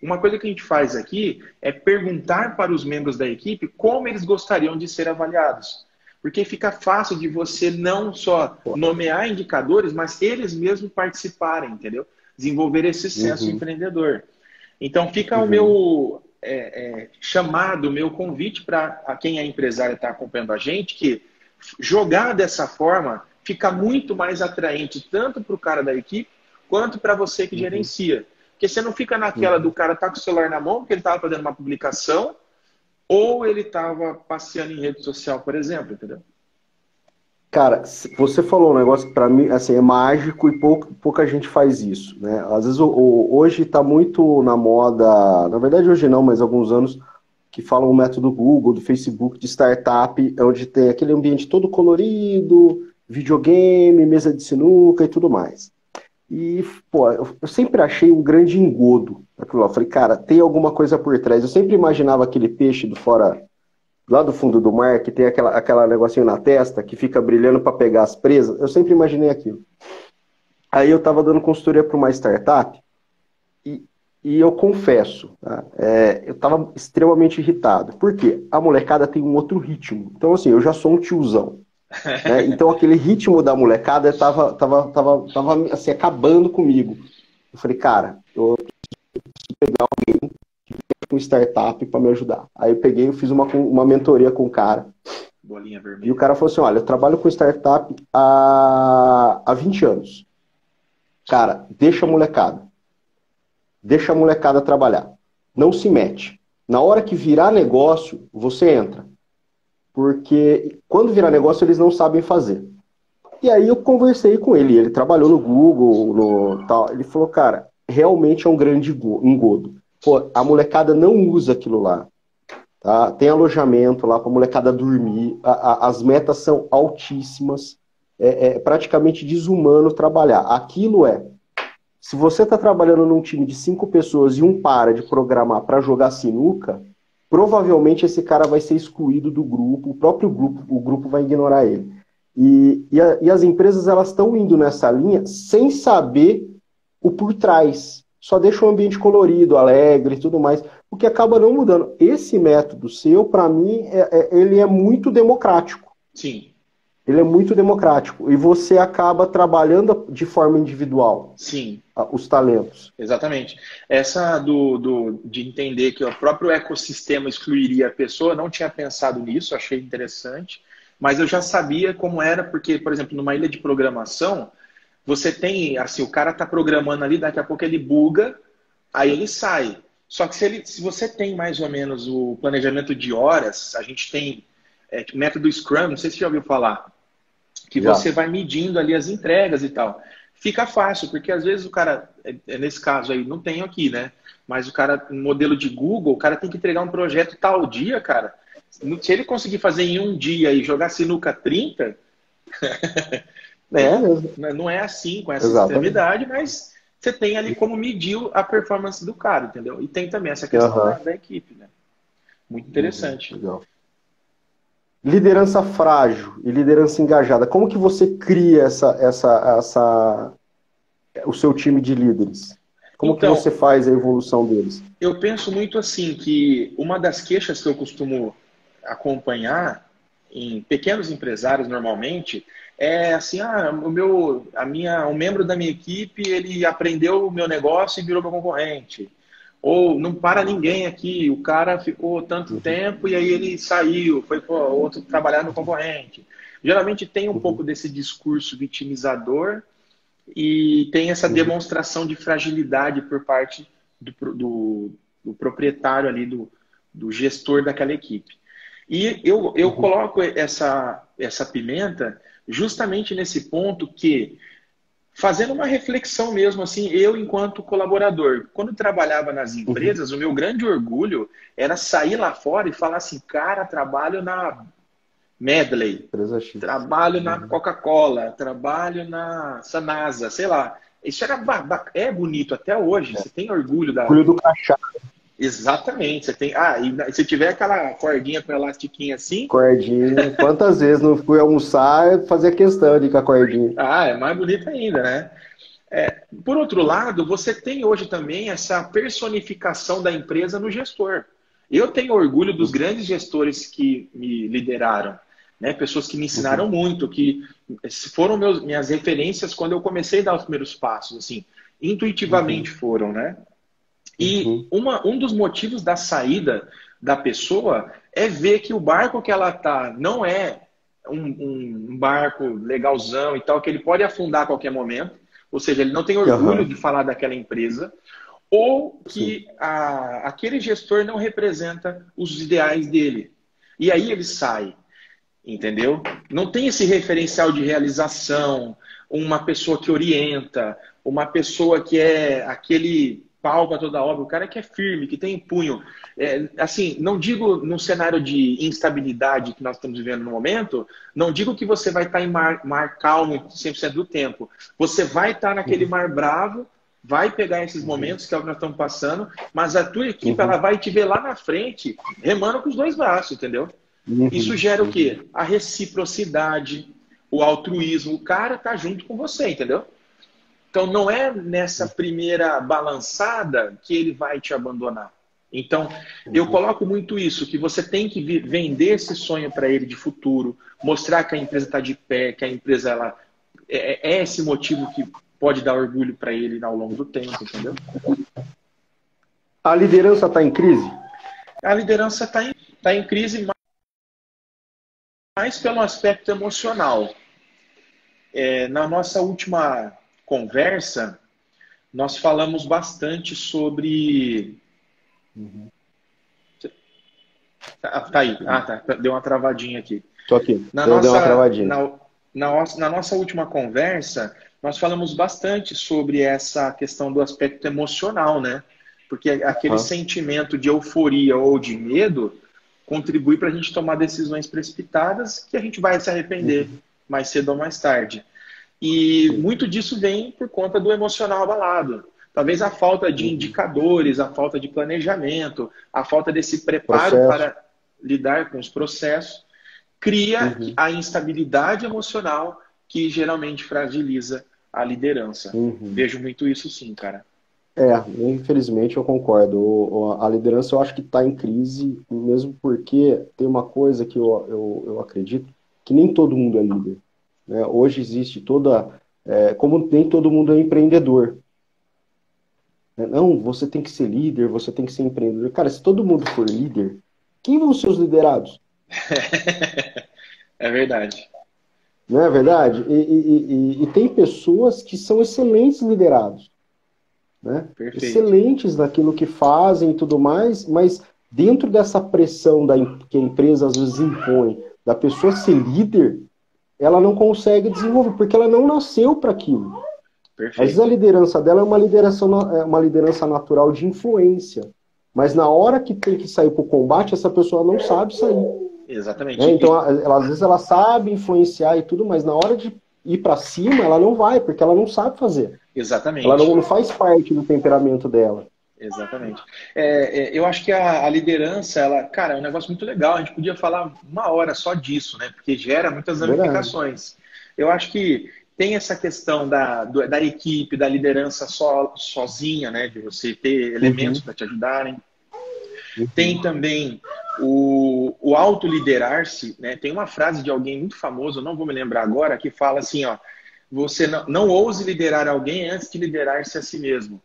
uma coisa que a gente faz aqui é perguntar para os membros da equipe como eles gostariam de ser avaliados. Porque fica fácil de você não só nomear indicadores, mas eles mesmos participarem, entendeu? Desenvolver esse senso empreendedor. Então, fica o meu chamado, o meu convite para quem é empresário e está acompanhando a gente, que jogar dessa forma fica muito mais atraente, tanto para o cara da equipe, quanto para você que gerencia. Porque você não fica naquela do cara estar com o celular na mão, porque ele estava fazendo uma publicação, ou ele estava passeando em rede social, por exemplo, entendeu? Cara, você falou um negócio que pra mim assim, é mágico e pouca gente faz isso, né? Às vezes hoje está muito na moda, na verdade hoje não, mas há alguns anos, que falam o método Google, do Facebook, de startup, onde tem aquele ambiente todo colorido, videogame, mesa de sinuca e tudo mais. E, pô, eu sempre achei um grande engodo aquilo lá. Eu falei, cara, tem alguma coisa por trás. Eu sempre imaginava aquele peixe do fora, lá do fundo do mar, que tem aquela negocinho na testa, que fica brilhando para pegar as presas. Eu sempre imaginei aquilo. Aí eu estava dando consultoria para uma startup e eu confesso, tá? Eu estava extremamente irritado. Por quê? A molecada tem um outro ritmo. Então, assim, eu já sou um tiozão. Né? Então, aquele ritmo da molecada tava assim, acabando comigo. Eu falei, cara, eu preciso pegar alguém com startup para me ajudar. Aí eu peguei e fiz uma mentoria com o cara. Bolinha vermelha. E o cara falou assim, olha, eu trabalho com startup há 20 anos. Cara, deixa a molecada. Deixa a molecada trabalhar. Não se mete. Na hora que virar negócio, você entra. Porque quando virar negócio, eles não sabem fazer. E aí eu conversei com ele. Ele trabalhou no Google, tal. Ele falou, cara, realmente é um grande engodo. Pô, a molecada não usa aquilo lá. Tá? Tem alojamento lá para a molecada dormir. As metas são altíssimas. É praticamente desumano trabalhar. Aquilo se você está trabalhando num time de 5 pessoas e um para de programar para jogar sinuca, provavelmente esse cara vai ser excluído do grupo, o grupo vai ignorar ele. E as empresas elas estão indo nessa linha sem saber o por trás. Só deixa o ambiente colorido, alegre e tudo mais, o que acaba não mudando. Esse método seu, para mim, ele é muito democrático. Sim. Ele é muito democrático. E você acaba trabalhando de forma individual. Sim. Os talentos. Exatamente. Essa de entender que o próprio ecossistema excluiria a pessoa, não tinha pensado nisso, achei interessante. Mas eu já sabia como era, porque, por exemplo, numa ilha de programação, você tem, assim, o cara está programando ali, daqui a pouco ele buga, aí ele sai. Só que se você tem mais ou menos o planejamento de horas, a gente tem método Scrum, não sei se você já ouviu falar, que você vai medindo ali as entregas e tal. Fica fácil, porque às vezes o cara, nesse caso aí, não tem aqui, né? Mas o cara, no modelo de Google, o cara tem que entregar um projeto tal dia, cara. Se ele conseguir fazer em um dia e jogar sinuca 30, não é assim, com essa extremidade, mas você tem ali como medir a performance do cara, entendeu? E tem também essa questão da equipe, né? Muito interessante. Legal. Liderança frágil e liderança engajada. Como que você cria o seu time de líderes? Como que você faz a evolução deles? Eu penso muito assim, que uma das queixas que eu costumo acompanhar em pequenos empresários normalmente é assim, um membro da minha equipe, ele aprendeu o meu negócio e virou meu concorrente. Ou não para ninguém aqui, o cara ficou tanto tempo e aí ele saiu, foi para outro trabalhar no concorrente. Geralmente tem um pouco desse discurso vitimizador e tem essa demonstração de fragilidade por parte do proprietário ali, do gestor daquela equipe. E eu coloco essa pimenta justamente nesse ponto que, fazendo uma reflexão mesmo, assim, eu enquanto colaborador, quando trabalhava nas empresas, o meu grande orgulho era sair lá fora e falar assim, cara, trabalho na Medley, trabalho na Coca-Cola, trabalho na Sanasa, sei lá. Isso é bonito até hoje, você tem orgulho da... Orgulho do crachá. Exatamente, você tem... e se tiver aquela cordinha com elastiquinho assim... Cordinha, quantas vezes não fui almoçar e fazer questão de ir com a cordinha? É mais bonito ainda, né? Por outro lado, você tem hoje também essa personificação da empresa no gestor. Eu tenho orgulho dos grandes gestores que me lideraram, né? Pessoas que me ensinaram muito, que foram minhas referências quando eu comecei a dar os primeiros passos, assim, intuitivamente foram, né? E um dos motivos da saída da pessoa é ver que o barco que ela tá não é um barco legalzão e tal, que ele pode afundar a qualquer momento, ou seja, ele não tem orgulho de falar daquela empresa, ou que aquele gestor não representa os ideais dele. E aí ele sai, entendeu? Não tem esse referencial de realização, uma pessoa que orienta, uma pessoa que é aquele pau para toda obra, o cara que é firme, que tem punho. Assim, não digo num cenário de instabilidade que nós estamos vivendo no momento, não digo que você vai estar em mar calmo 100% do tempo. Você vai estar naquele mar bravo, vai pegar esses momentos que é o que nós estamos passando, mas a tua equipe ela vai te ver lá na frente, remando com os dois braços, entendeu? Isso gera o quê? A reciprocidade, o altruísmo. O cara tá junto com você, entendeu? Então, não é nessa primeira balançada que ele vai te abandonar. Então, eu coloco muito isso, que você tem que vender esse sonho para ele de futuro, mostrar que a empresa está de pé, que a empresa ela é esse motivo que pode dar orgulho para ele ao longo do tempo, entendeu? A liderança está em crise? A liderança tá em crise mais pelo aspecto emocional. Na nossa última conversa, nós falamos bastante sobre... Tá aí. Tá. Deu uma travadinha aqui. Tô aqui. Deu uma travadinha. Na nossa última conversa, nós falamos bastante sobre essa questão do aspecto emocional, né? Porque aquele sentimento de euforia ou de medo contribui para a gente tomar decisões precipitadas que a gente vai se arrepender mais cedo ou mais tarde. E muito disso vem por conta do emocional abalado. Talvez a falta de indicadores, a falta de planejamento, a falta desse preparo para lidar com os processos, cria a instabilidade emocional que geralmente fragiliza a liderança. Vejo muito isso sim, cara. Infelizmente eu concordo. A liderança eu acho que está em crise, mesmo porque tem uma coisa que eu acredito, que nem todo mundo é líder. Né? Hoje existe como nem todo mundo é empreendedor. Não, você tem que ser líder, você tem que ser empreendedor. Cara, se todo mundo for líder, quem vão ser os liderados? É verdade. Não é verdade? E tem pessoas que são excelentes liderados. Né? Excelentes naquilo que fazem e tudo mais, mas dentro dessa pressão que a empresa às vezes impõe, da pessoa ser líder, ela não consegue desenvolver, porque ela não nasceu para aquilo. Perfeito. Às vezes a liderança dela é uma liderança natural de influência, mas na hora que tem que sair para o combate, essa pessoa não sabe sair. Exatamente. Né? Então, às vezes ela sabe influenciar e tudo, mas na hora de ir para cima, ela não vai, porque ela não sabe fazer. Exatamente. Ela não faz parte do temperamento dela. Exatamente. Eu acho que a liderança, cara, é um negócio muito legal. A gente podia falar uma hora só disso, né? Porque gera muitas ramificações. Eu acho que tem essa questão da equipe, da liderança sozinha, né? De você ter elementos para te ajudarem. Tem também o autoliderar-se, né? Tem uma frase de alguém muito famoso, eu não vou me lembrar agora, que fala assim, ó, você não ouse liderar alguém antes de liderar-se a si mesmo.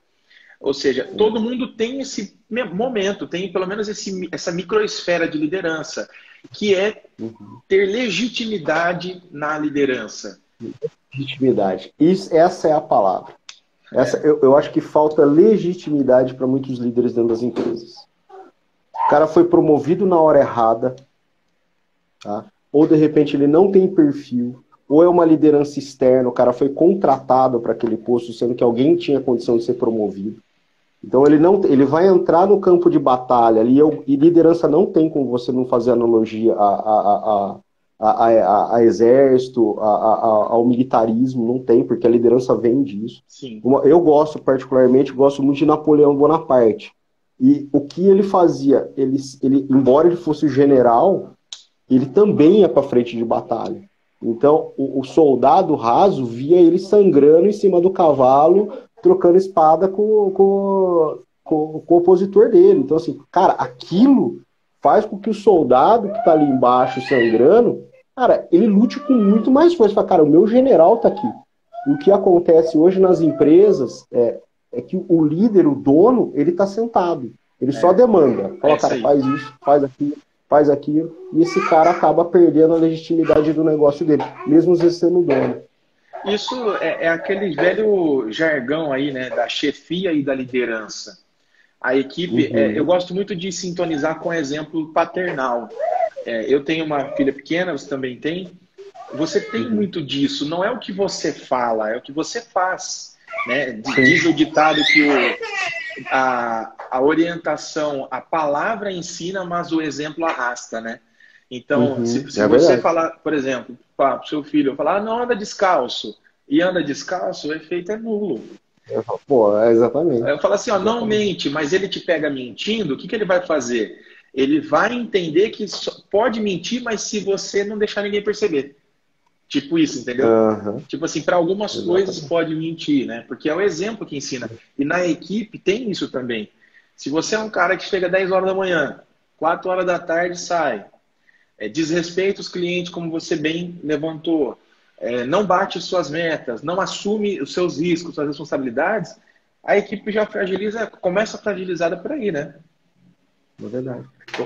Ou seja, todo mundo tem esse momento, tem pelo menos essa microesfera de liderança, que é ter legitimidade na liderança. Legitimidade. Essa é a palavra. Eu acho que falta legitimidade para muitos líderes dentro das empresas. O cara foi promovido na hora errada, tá? Ou de repente ele não tem perfil, ou é uma liderança externa, o cara foi contratado para aquele posto, sendo que alguém tinha condição de ser promovido. Então ele vai entrar no campo de batalha ali, e liderança não tem como você não fazer analogia a exército, ao militarismo, não tem, porque a liderança vem disso. Sim. Eu particularmente, gosto muito de Napoleão Bonaparte. E o que ele fazia? Ele, embora ele fosse general, ele também ia para frente de batalha. Então, o soldado raso via ele sangrando em cima do cavalo, trocando espada com o opositor dele. Então, assim, cara, aquilo faz com que o soldado que tá ali embaixo sangrando, cara, ele lute com muito mais força. Fala, cara, o meu general tá aqui. E o que acontece hoje nas empresas é que o líder, o dono, ele tá sentado. Ele só demanda. Fala, cara, faz isso, faz aquilo, e esse cara acaba perdendo a legitimidade do negócio dele, mesmo às vezes sendo dono. Isso é aquele velho jargão aí, né, da chefia e da liderança. A equipe, eu gosto muito de sintonizar com o exemplo paternal. Eu tenho uma filha pequena, você também tem. Você tem muito disso. Não é o que você fala, é o que você faz. Né? Diz o ditado que a orientação, a palavra ensina, mas o exemplo arrasta, né? Então, se você falar, por exemplo, para o seu filho, falar, não anda descalço, e anda descalço, o efeito é nulo. Pô, exatamente. Eu falo assim, ó, não mente, mas ele te pega mentindo, o que ele vai fazer? Ele vai entender que pode mentir, mas se você não deixar ninguém perceber. Tipo isso, entendeu? Tipo assim, para algumas coisas pode mentir, né? Porque é o exemplo que ensina. E na equipe tem isso também. Se você é um cara que chega 10 horas da manhã, 4 horas da tarde sai, desrespeita os clientes como você bem levantou, não bate suas metas, não assume os seus riscos, suas responsabilidades, a equipe já fragiliza, começa fragilizada por aí, né? É verdade.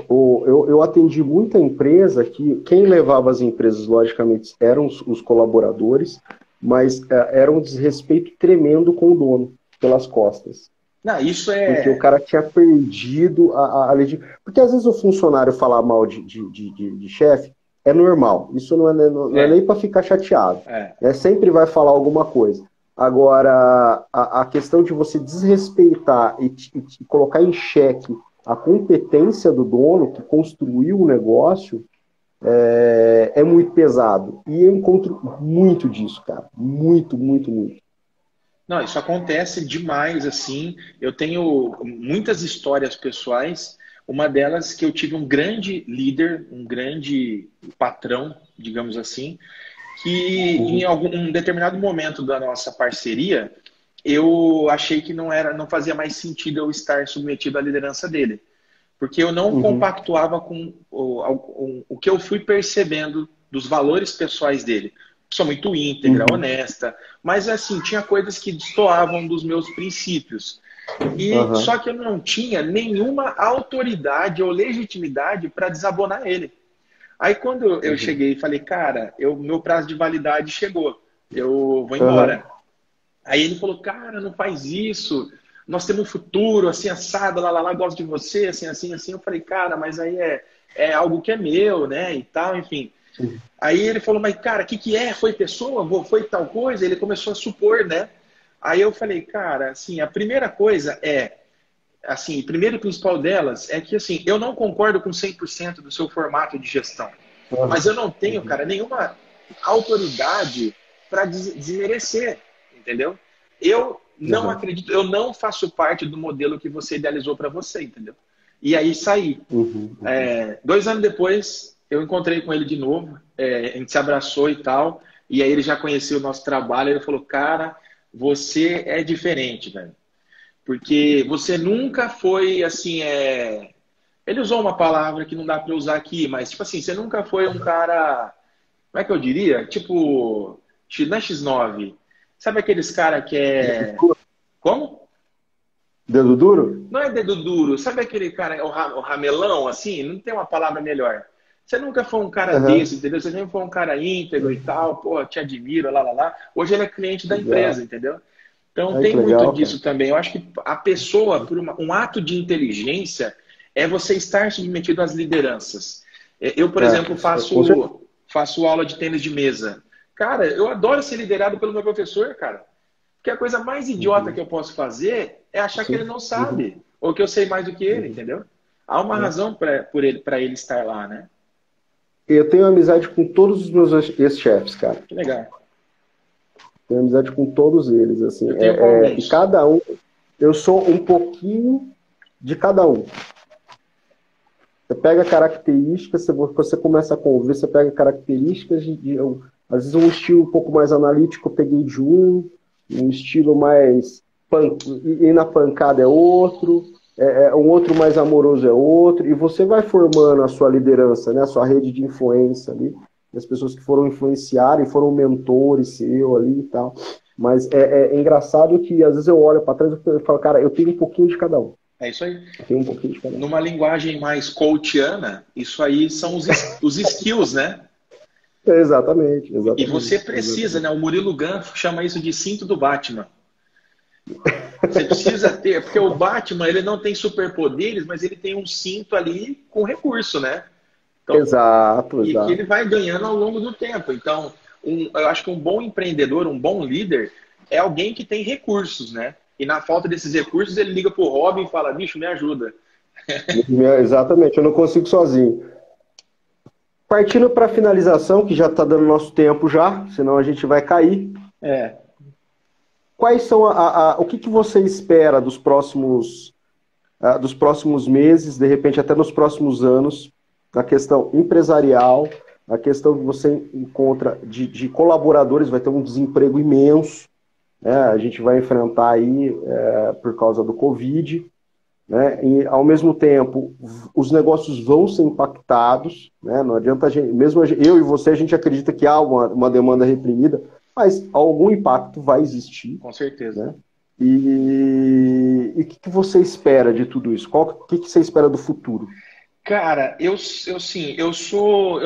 Eu atendi muita empresa que quem levava as empresas, logicamente, eram os colaboradores, mas era um desrespeito tremendo com o dono, pelas costas. Não, isso Porque o cara tinha perdido a legítima. Porque às vezes o funcionário falar mal de chefe é normal. Isso não é nem para ficar chateado. Sempre vai falar alguma coisa. Agora, a questão de você desrespeitar e colocar em xeque a competência do dono que construiu o negócio é muito pesado. E eu encontro muito disso, cara. Muito, muito, muito. Não, isso acontece demais, assim. Eu tenho muitas histórias pessoais. Uma delas que eu tive um grande líder, um grande patrão, digamos assim, que em um determinado momento da nossa parceria, eu achei que não fazia mais sentido eu estar submetido à liderança dele. Porque eu não compactuava com o que eu fui percebendo dos valores pessoais dele. Sou muito íntegra, honesta, mas assim, tinha coisas que destoavam dos meus princípios. Só que eu não tinha nenhuma autoridade ou legitimidade para desabonar ele. Aí quando eu cheguei e falei, cara, meu prazo de validade chegou, eu vou embora. Aí ele falou, cara, não faz isso, nós temos um futuro, assim, assado, lá, gosto de você, assim. Eu falei, cara, mas aí é algo que é meu, né, e tal, enfim. Aí ele falou, mas cara, o que é? Foi pessoa? Foi tal coisa? Ele começou a supor, né? Aí eu falei, cara, assim, a primeira coisa assim, primeiro e principal delas é que, assim, eu não concordo com 100% do seu formato de gestão, mas eu não tenho, cara, nenhuma autoridade para desmerecer, entendeu? Eu não acredito, eu não faço parte do modelo que você idealizou para você, entendeu? E aí saí. 2 anos depois, eu encontrei com ele de novo, a gente se abraçou e tal, e aí ele já conhecia o nosso trabalho, ele falou, cara, você é diferente, velho. Porque você nunca foi, assim, Ele usou uma palavra que não dá para usar aqui, mas, tipo assim, você nunca foi um cara... Como é que eu diria? Tipo, não é X9. Sabe aqueles cara que é... Como? Dedo duro? Não é dedo duro. Sabe aquele cara, o ramelão, assim? Não tem uma palavra melhor. Você nunca foi um cara desse, entendeu? Você sempre foi um cara íntegro e tal. Pô, te admiro, lá. Hoje ele é cliente da empresa, entendeu? Então tem muito disso também. Eu acho que a pessoa, por um ato de inteligência, é você estar submetido às lideranças. Eu, por exemplo, faço aula de tênis de mesa. Cara, eu adoro ser liderado pelo meu professor, cara. Porque a coisa mais idiota que eu posso fazer é achar que ele não sabe. Ou que eu sei mais do que ele, entendeu? Há uma razão para ele estar lá, né? Eu tenho amizade com todos os meus ex-chefes, cara. Que legal. Tenho amizade com todos eles, assim. Eu tenho com alguns. E cada um, eu sou um pouquinho de cada um. Você pega características, você começa a conviver, você pega características Às vezes um estilo um pouco mais analítico eu peguei de um estilo mais e na pancada é outro, um outro mais amoroso é outro, e você vai formando a sua liderança, né, a sua rede de influência ali, as pessoas que foram influenciar e foram mentores seu ali e tal. Mas é engraçado que às vezes eu olho para trás e falo, cara, eu tenho um pouquinho de cada um. É isso aí. Eu tenho um pouquinho de cada um. Numa linguagem mais coachiana, isso aí são os skills, né? Exatamente. E você precisa, né? O Murilo Gun chama isso de cinto do Batman. Você precisa ter, porque o Batman ele não tem superpoderes, mas ele tem um cinto ali com recurso, né? Então, exato. Que ele vai ganhando ao longo do tempo. Então, eu acho que um bom empreendedor, um bom líder, é alguém que tem recursos, né? E na falta desses recursos, ele liga pro Robin e fala, bicho, me ajuda. Exatamente, eu não consigo sozinho. Partindo para a finalização, que já está dando nosso tempo já, senão a gente vai cair. Quais são o que você espera dos próximos meses, de repente até nos próximos anos, na questão empresarial, a questão que você encontra de colaboradores, vai ter um desemprego imenso, né? A gente vai enfrentar aí por causa do Covid, né? E, ao mesmo tempo, os negócios vão ser impactados, né? Não adianta mesmo eu e você, a gente acredita que há uma demanda reprimida, mas algum impacto vai existir. Com certeza. Né? E o que você espera de tudo isso? O que você espera do futuro? Cara, eu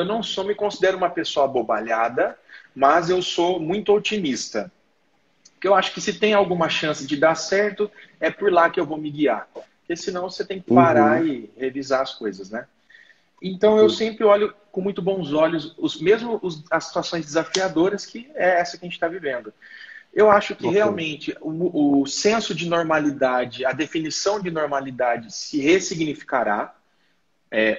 não sou, me considero uma pessoa abobalhada, mas eu sou muito otimista. Porque eu acho que se tem alguma chance de dar certo, é por lá que eu vou me guiar. Porque senão você tem que parar e revisar as coisas, né? Então eu sempre olho com muito bons olhos, as situações desafiadoras, que é essa que a gente está vivendo. Eu acho que realmente o senso de normalidade, a definição de normalidade se ressignificará,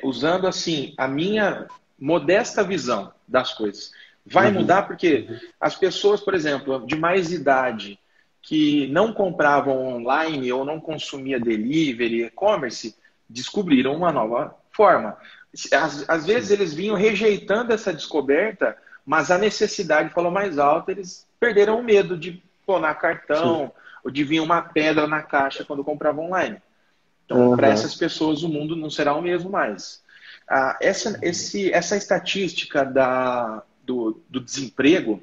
usando assim a minha modesta visão das coisas. Vai mudar porque as pessoas, por exemplo, de mais idade, que não compravam online ou não consumia delivery, e-commerce, descobriram uma nova forma. Às vezes eles vinham rejeitando essa descoberta, mas a necessidade falou mais alto, eles perderam o medo de clonar cartão ou de vir uma pedra na caixa quando compravam online. Então, para essas pessoas, o mundo não será o mesmo mais. Essa estatística do desemprego,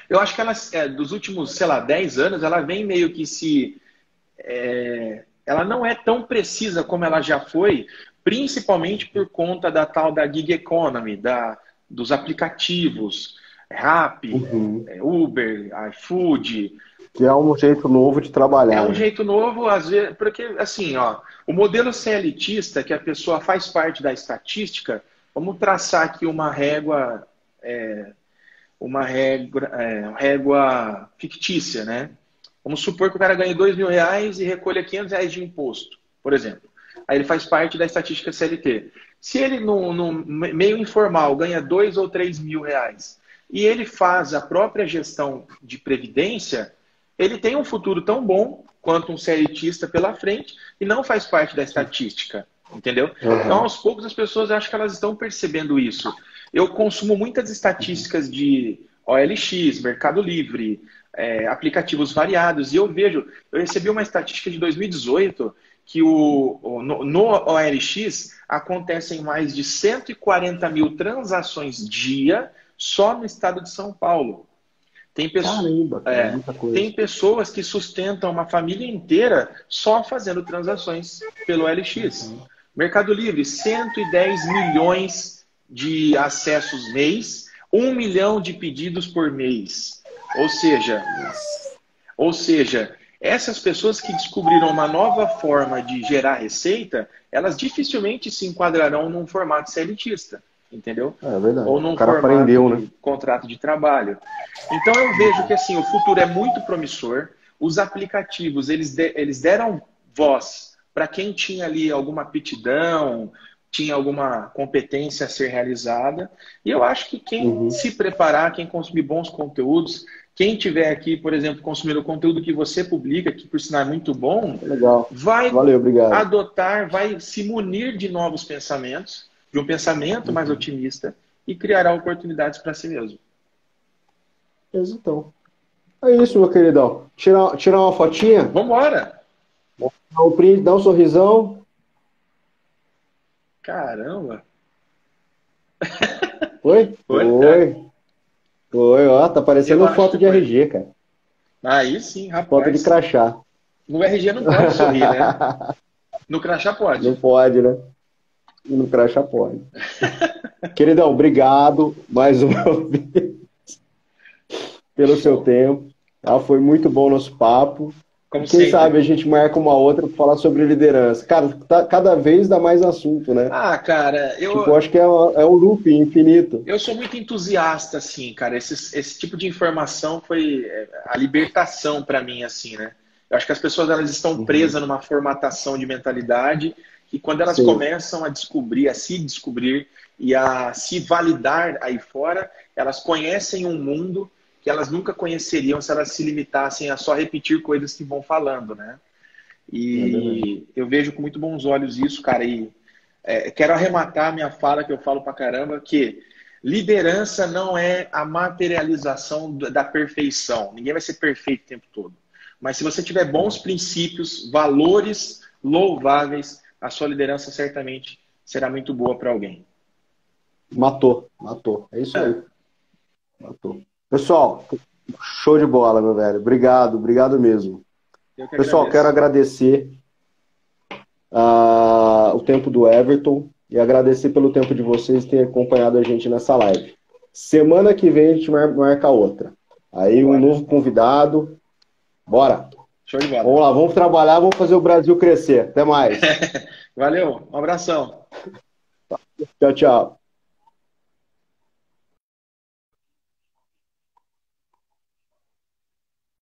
eu acho que ela, dos últimos, sei lá, 10 anos, ela vem meio que ela não é tão precisa como ela já foi, principalmente por conta da tal da gig economy, dos aplicativos, Rappi, Uber, iFood. Que é um jeito novo de trabalhar. É um jeito novo, às vezes, porque assim, o modelo CLTista, que a pessoa faz parte da estatística, vamos traçar aqui uma régua fictícia, né? Vamos supor que o cara ganhe R$2.000 e recolha R$500 de imposto, por exemplo. Aí ele faz parte da estatística CLT. Se ele, no meio informal, ganha R$2.000 ou R$3.000 e ele faz a própria gestão de previdência, ele tem um futuro tão bom quanto um CLTista pela frente e não faz parte da estatística, entendeu? Então, aos poucos, as pessoas acham que elas estão percebendo isso. Eu consumo muitas estatísticas de OLX, Mercado Livre, aplicativos variados, e eu recebi uma estatística de 2018 que no OLX acontecem mais de 140 mil transações dia só no estado de São Paulo. Tem pessoas que sustentam uma família inteira só fazendo transações pelo OLX. Mercado Livre, 110 milhões de acessos mês, 1 milhão de pedidos por mês. Ou seja, essas pessoas que descobriram uma nova forma de gerar receita, elas dificilmente se enquadrarão num formato CLTista. Entendeu? É verdade. Ou num formato de contrato de trabalho. Então eu vejo que assim, o futuro é muito promissor. Os aplicativos, eles deram voz para quem tinha ali alguma aptidão, tinha alguma competência a ser realizada. E eu acho que quem se preparar, quem consumir bons conteúdos, quem tiver aqui, por exemplo, consumindo o conteúdo que você publica, que por sinal é muito bom, vai adotar, vai se munir de novos pensamentos, de um pensamento mais otimista, e criará oportunidades para si mesmo. Então. É isso, meu queridão. Tirar uma fotinha, Vambora! dar um print, dar um sorrisão. Caramba! Oi? Oi, tá. Oi. Oi, ó, tá parecendo Relaxa foto de depois. RG, cara. Aí sim, Foto de rapaz. crachá. No RG não pode sorrir, né? No crachá Não pode. pode, né? No crachá pode. Queridão, obrigado mais uma vez pelo seu Show. tempo. Tá? Foi muito bom o nosso papo. E Como quem sabe sempre. a gente marca uma outra para falar sobre liderança. Cara, cada vez dá mais assunto, né? Ah, cara, Tipo, eu acho que é um loop infinito. eu sou muito entusiasta, assim, cara. Esse tipo de informação foi a libertação para mim, assim, né? Eu acho que as pessoas elas estão Uhum. presas numa formatação de mentalidade e quando elas Sim, começam a descobrir, a se descobrir e a se validar aí fora, elas conhecem um mundo que elas nunca conheceriam se elas se limitassem a só repetir coisas que vão falando, né? é verdade. E eu vejo com muito bons olhos isso, cara. E quero arrematar a minha fala, que eu falo pra caramba, que liderança não é a materialização da perfeição. Ninguém vai ser perfeito o tempo todo. Mas se você tiver bons princípios, valores louváveis, a sua liderança certamente será muito boa para alguém. Matou, matou. É isso É, aí. Matou. Pessoal, show de bola, meu velho. Obrigado, obrigado mesmo. eu que Pessoal, quero agradeço. agradecer o tempo do Everton e agradecer pelo tempo de vocês terem acompanhado a gente nessa live. Semana que vem a gente marca outra. Aí um Vambora. novo convidado. Bora! Show de bola. Vamos lá, vamos trabalhar, vamos fazer o Brasil crescer. Até mais. Valeu, um abração. Tchau, tchau.